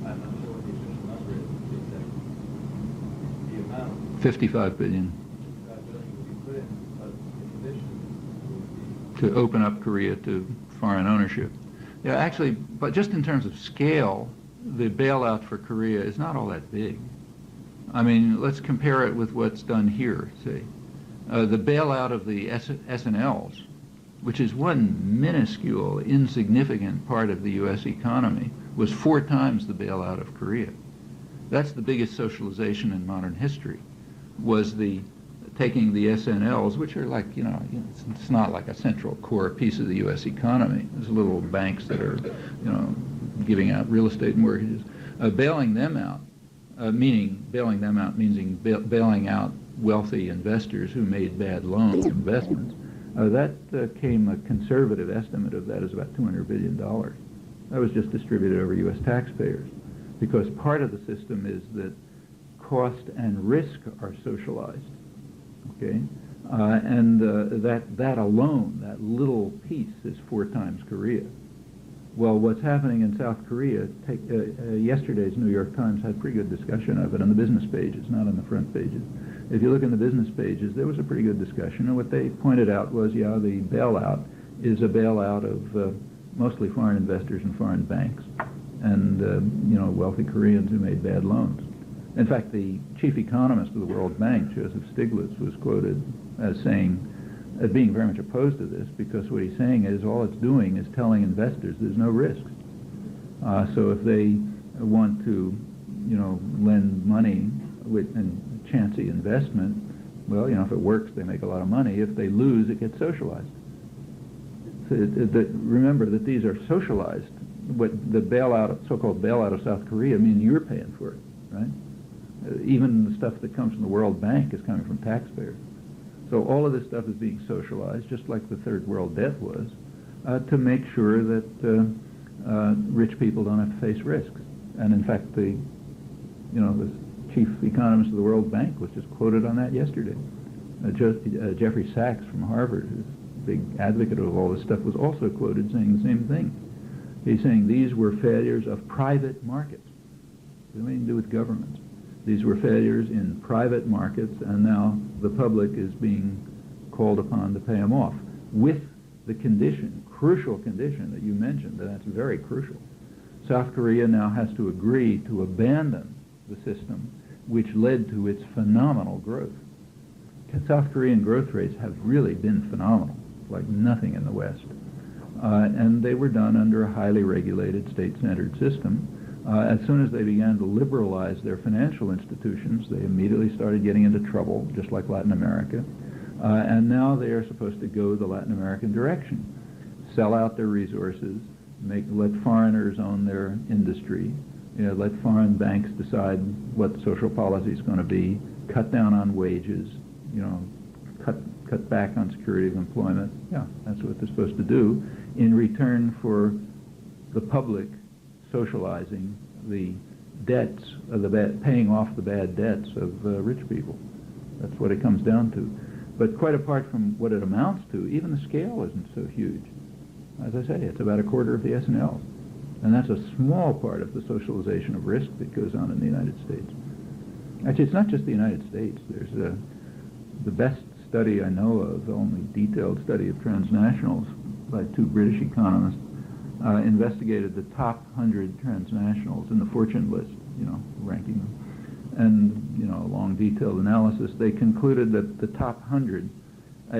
I'm not sure what the official number is, the amount. 55 billion. Would be put in, but the conditions would be To open up Korea to foreign ownership. Yeah, actually, but just in terms of scale, the bailout for Korea is not all that big. I mean, let's compare it with what's done here, say. The bailout of the S&Ls, which is one minuscule, insignificant part of the U.S. economy, was 4 times the bailout of Korea. That's the biggest socialization in modern history, was the taking the SNLs, which are like, it's not like a central core piece of the U.S. economy. There's little banks that are, giving out real estate mortgages. Bailing them out means bailing out wealthy investors who made bad loans, investments. That came, a conservative estimate of that is about $200 billion. That was just distributed over U.S. taxpayers, because part of the system is that cost and risk are socialized. Okay, and that alone, that little piece, is 4 times Korea. Well, what's happening in South Korea? Yesterday's New York Times had pretty good discussion of it on the business pages, not on the front pages. If you look in the business pages, there was a pretty good discussion, and what they pointed out was, the bailout is a bailout of mostly foreign investors and foreign banks, and wealthy Koreans who made bad loans. In fact, the chief economist of the World Bank, Joseph Stiglitz, was quoted as being very much opposed to this, because what he's saying is all it's doing is telling investors there's no risk. So if they want to, lend money and chancy investment, well, if it works, they make a lot of money. If they lose, it gets socialized. So remember that these are socialized. What the so-called bailout of South Korea means you're paying for it, right? Even the stuff that comes from the World Bank is coming from taxpayers. So all of this stuff is being socialized, just like the Third World debt was, to make sure that rich people don't have to face risks. And in fact, the chief economist of the World Bank was just quoted on that yesterday. Jeffrey Sachs from Harvard, who's a big advocate of all this stuff, was also quoted saying the same thing. He's saying these were failures of private markets. They have nothing to do with governments. These were failures in private markets, and now the public is being called upon to pay them off, with the condition, crucial condition that you mentioned, and that's very crucial. South Korea now has to agree to abandon the system which led to its phenomenal growth. South Korean growth rates have really been phenomenal, like nothing in the West. And they were done under a highly regulated, state-centered system. As soon as they began to liberalize their financial institutions, they immediately started getting into trouble, just like Latin America. And now they are supposed to go the Latin American direction, sell out their resources, let foreigners own their industry, let foreign banks decide what social policy is going to be, cut down on wages, cut back on security of employment. Yeah, that's what they're supposed to do in return for the public socializing the debts of paying off the bad debts of rich people. That's what it comes down to. But quite apart from what it amounts to, even the scale isn't so huge. As I say, it's about a quarter of the S&L. And that's a small part of the socialization of risk that goes on in the United States. Actually, it's not just the United States. There's the best study I know of, the only detailed study of transnationals by two British economists, investigated the top 100 transnationals in the Fortune list, ranking them. And, a long detailed analysis, they concluded that the top 100,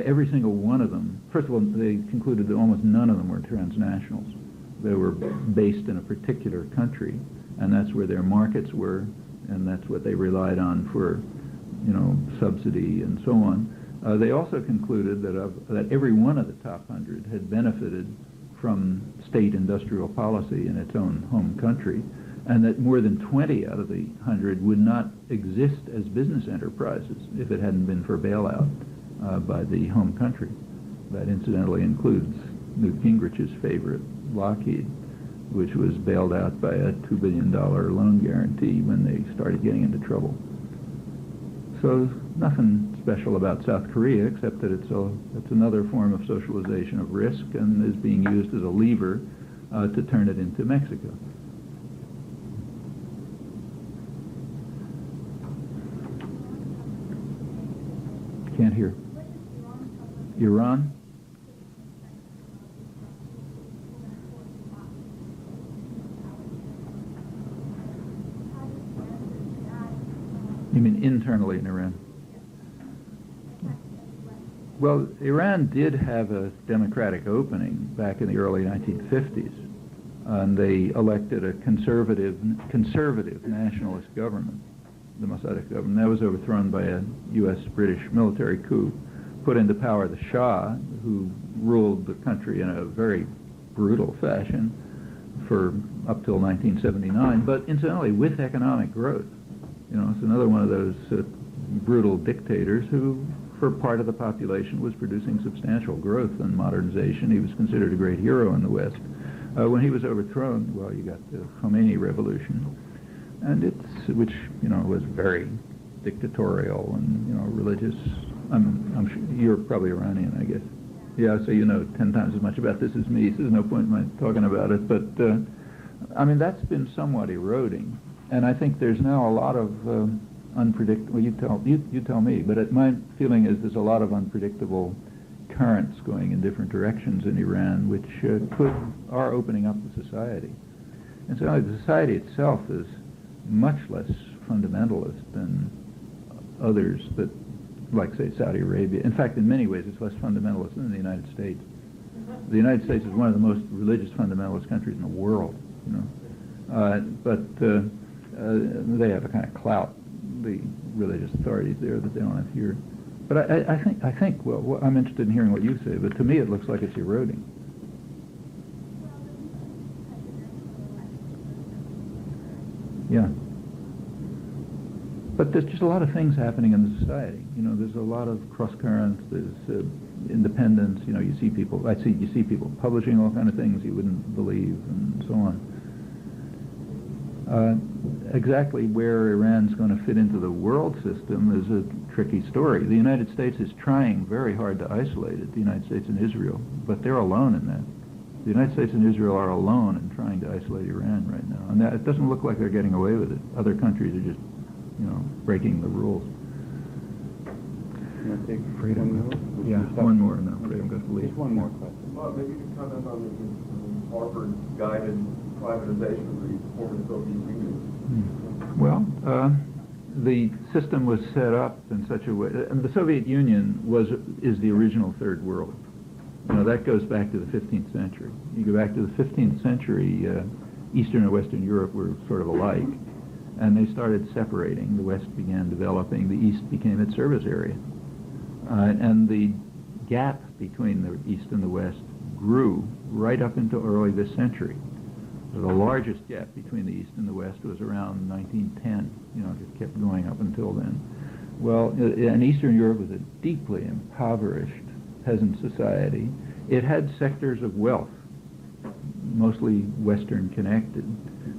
every single one of them, first of all, they concluded that almost none of them were transnationals. They were based in a particular country, and that's where their markets were, and that's what they relied on for, subsidy and so on. They also concluded that every one of the top 100 had benefited from state industrial policy in its own home country, and that more than 20 out of the 100 would not exist as business enterprises if it hadn't been for bailout by the home country. That incidentally includes Newt Gingrich's favorite, Lockheed, which was bailed out by a $2 billion loan guarantee when they started getting into trouble. So nothing special about South Korea, except that it's another form of socialization of risk and is being used as a lever to turn it into Mexico. Can't hear. Iran? You mean internally in Iran? Well, Iran did have a democratic opening back in the early 1950s, and they elected a conservative nationalist government, the Mossadegh government. That was overthrown by a U.S.-British military coup, put into power the Shah, who ruled the country in a very brutal fashion for up till 1979, but incidentally with economic growth. It's another one of those brutal dictators who, for part of the population, was producing substantial growth and modernization. He was considered a great hero in the West. When he was overthrown, well, you got the Khomeini revolution, and which was very dictatorial and religious. I'm sure you're probably Iranian, I guess. Yeah, so 10 times as much about this as me. So there's no point in my talking about it. But that's been somewhat eroding. And I think there's now a lot of unpredictable. Well, you tell me. But my feeling is there's a lot of unpredictable currents going in different directions in Iran, which are opening up the society. And so the society itself is much less fundamentalist than others that, like say Saudi Arabia. In fact, in many ways, it's less fundamentalist than the United States. The United States is one of the most religious fundamentalist countries in the world. But they have a kind of clout, the religious authorities there, that they don't have here. But I think. Well, I'm interested in hearing what you say. But to me, it looks like it's eroding. Yeah. But there's just a lot of things happening in the society. There's a lot of cross currents. There's independence. You see people publishing all kind of things you wouldn't believe, and so on. Exactly where Iran's going to fit into the world system is a tricky story. The United States is trying very hard to isolate it, the United States and Israel, but they're alone in that. The United States and Israel are alone in trying to isolate Iran right now, and it doesn't look like they're getting away with it. Other countries are just, breaking the rules. You want to take Freedom. one more? Yeah, one more, and I'm afraid I'm going to leave. Just one more question. Well, maybe you could comment on the Harvard-guided privatization of the former Soviet Union. Well, the system was set up in such a way, and the Soviet Union is the original third world. You know, that goes back to the 15th century. You go back to the 15th century, Eastern and Western Europe were sort of alike, and they started separating. The West began developing, the East became its service area. And the gap between the East and the West grew right up into early this century. The largest gap between the East and the West was around 1910. You know, it kept going up until then. Well, and Eastern Europe was a deeply impoverished peasant society. It had sectors of wealth, mostly Western connected.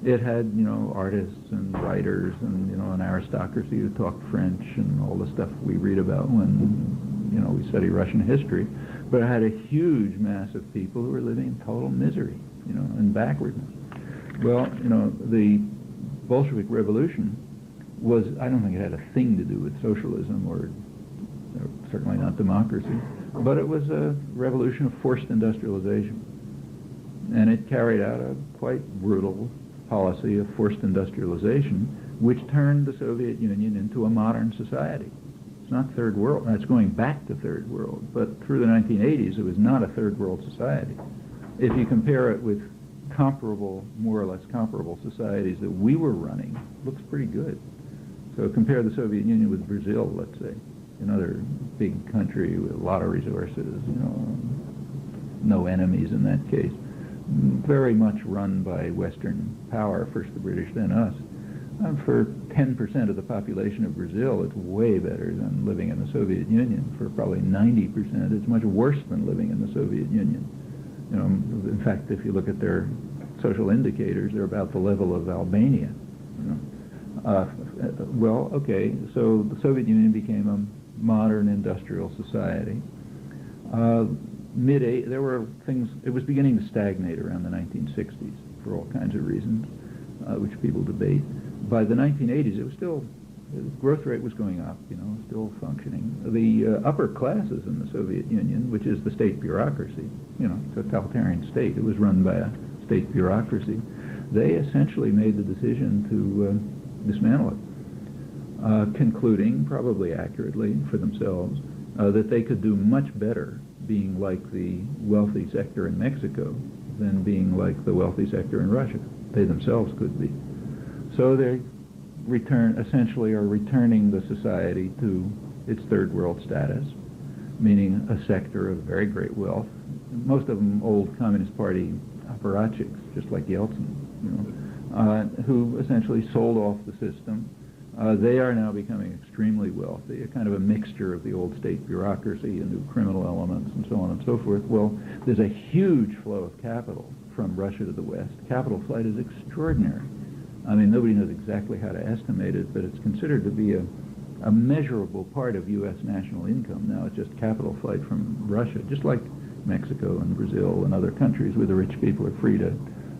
It had, you know, artists and writers and, you know, an aristocracy who talked French and all the stuff we read about when, you know, we study Russian history. But it had a huge mass of people who were living in total misery, you know, and backwardness. Well, you know, the Bolshevik Revolution was, I don't think it had a thing to do with socialism or certainly not democracy, but it was a revolution of forced industrialization. And it carried out a quite brutal policy of forced industrialization, which turned the Soviet Union into a modern society. It's not third world, it's going back to third world, but through the 1980s it was not a third world society. If you compare it with comparable, more or less comparable societies that we were running, it looks pretty good. So compare the Soviet Union with Brazil, let's say, another big country with a lot of resources, you know, no enemies in that case. Very much run by Western power, first the British, then us. For 10% of the population of Brazil, it's way better than living in the Soviet Union. For probably 90%, it's much worse than living in the Soviet Union. You know, in fact, if you look at their social indicators, they're about the level of Albania. You know. Well, okay, so the Soviet Union became a modern industrial society. There were things, it was beginning to stagnate around the 1960s for all kinds of reasons, which people debate. By the 1980s, it was still, the growth rate was going up, you know, still functioning. The upper classes in the Soviet Union, which is the state bureaucracy, you know, totalitarian state, it was run by a state bureaucracy, they essentially made the decision to dismantle it, concluding, probably accurately for themselves, that they could do much better being like the wealthy sector in Mexico than being like the wealthy sector in Russia. They themselves could be. So they essentially are returning the society to its third world status, meaning a sector of very great wealth. Most of them old Communist Party apparatchiks, just like Yeltsin, you know, who essentially sold off the system. They are now becoming extremely wealthy, a kind of a mixture of the old state bureaucracy and new criminal elements and so on and so forth. Well, there's a huge flow of capital from Russia to the West. Capital flight is extraordinary. I mean, nobody knows exactly how to estimate it, but it's considered to be a measurable part of U.S. national income. Now it's just capital flight from Russia, just like Mexico and Brazil and other countries where the rich people are free to,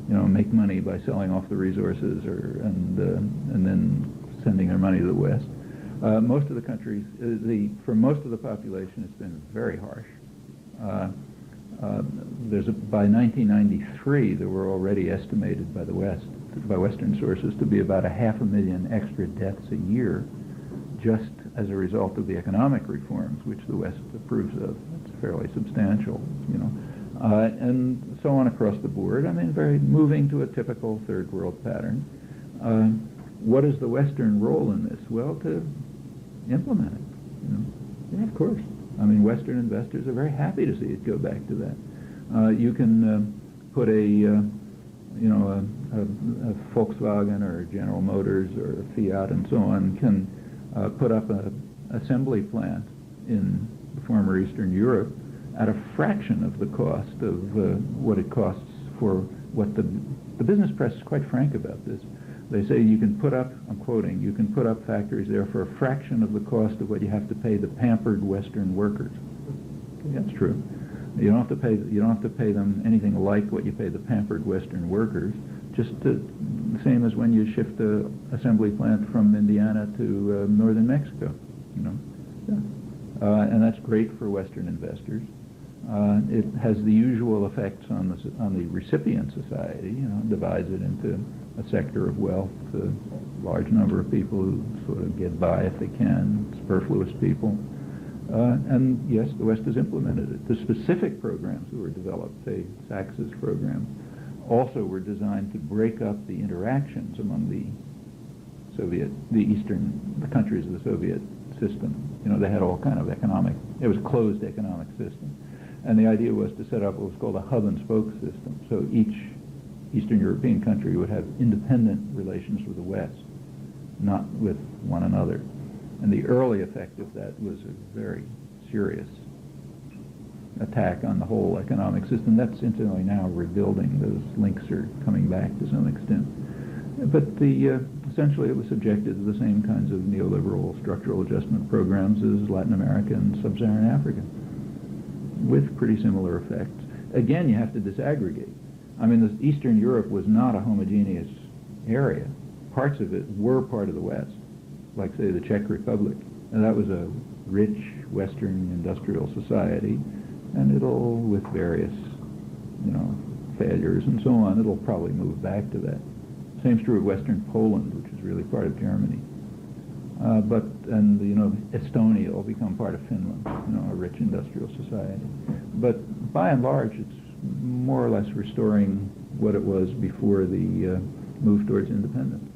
you know, make money by selling off the resources and then sending their money to the West. Most of the countries, for most of the population, it's been very harsh. By 1993, there were already estimated by the West, by Western sources, to be about 500,000 extra deaths a year, just as a result of the economic reforms which the West approves of. It's fairly substantial, you know, and so on across the board. I mean, moving to a typical third world pattern. What is the Western role in this? Well, to implement it. You know, yeah, of course. I mean, Western investors are very happy to see it go back to that. You can put a Volkswagen or General Motors or Fiat and so on can put up an assembly plant in former Eastern Europe at a fraction of the cost of what it costs for what the business press is quite frank about this. They say you can put up, I'm quoting, you can put up factories there for a fraction of the cost of what you have to pay the pampered Western workers. That's true. You don't have to pay them anything like what you pay the pampered Western workers. Just the same as when you shift an assembly plant from Indiana to northern Mexico. You know, yeah. And that's great for Western investors. It has the usual effects on the recipient society. Divides it into a sector of wealth, a large number of people who sort of get by if they can, superfluous people. And yes, the West has implemented it. The specific programs that were developed, say Sachs's programs, also were designed to break up the interactions among the countries of the Soviet system. They had all kind of it was a closed economic system. And the idea was to set up what was called a hub and spoke system. So each Eastern European country would have independent relations with the West, not with one another. And the early effect of that was a very serious attack on the whole economic system. That's incidentally now rebuilding. Those links are coming back to some extent. But essentially it was subjected to the same kinds of neoliberal structural adjustment programs as Latin America and Sub-Saharan Africa, with pretty similar effects. Again, you have to disaggregate. Eastern Europe was not a homogeneous area. Parts of it were part of the West, like, say, the Czech Republic. And that was a rich Western industrial society, and it'll, with various, failures and so on, it'll probably move back to that. Same's true of Western Poland, which is really part of Germany. Estonia will become part of Finland, a rich industrial society. But by and large, it's more or less restoring what it was before the move towards independence.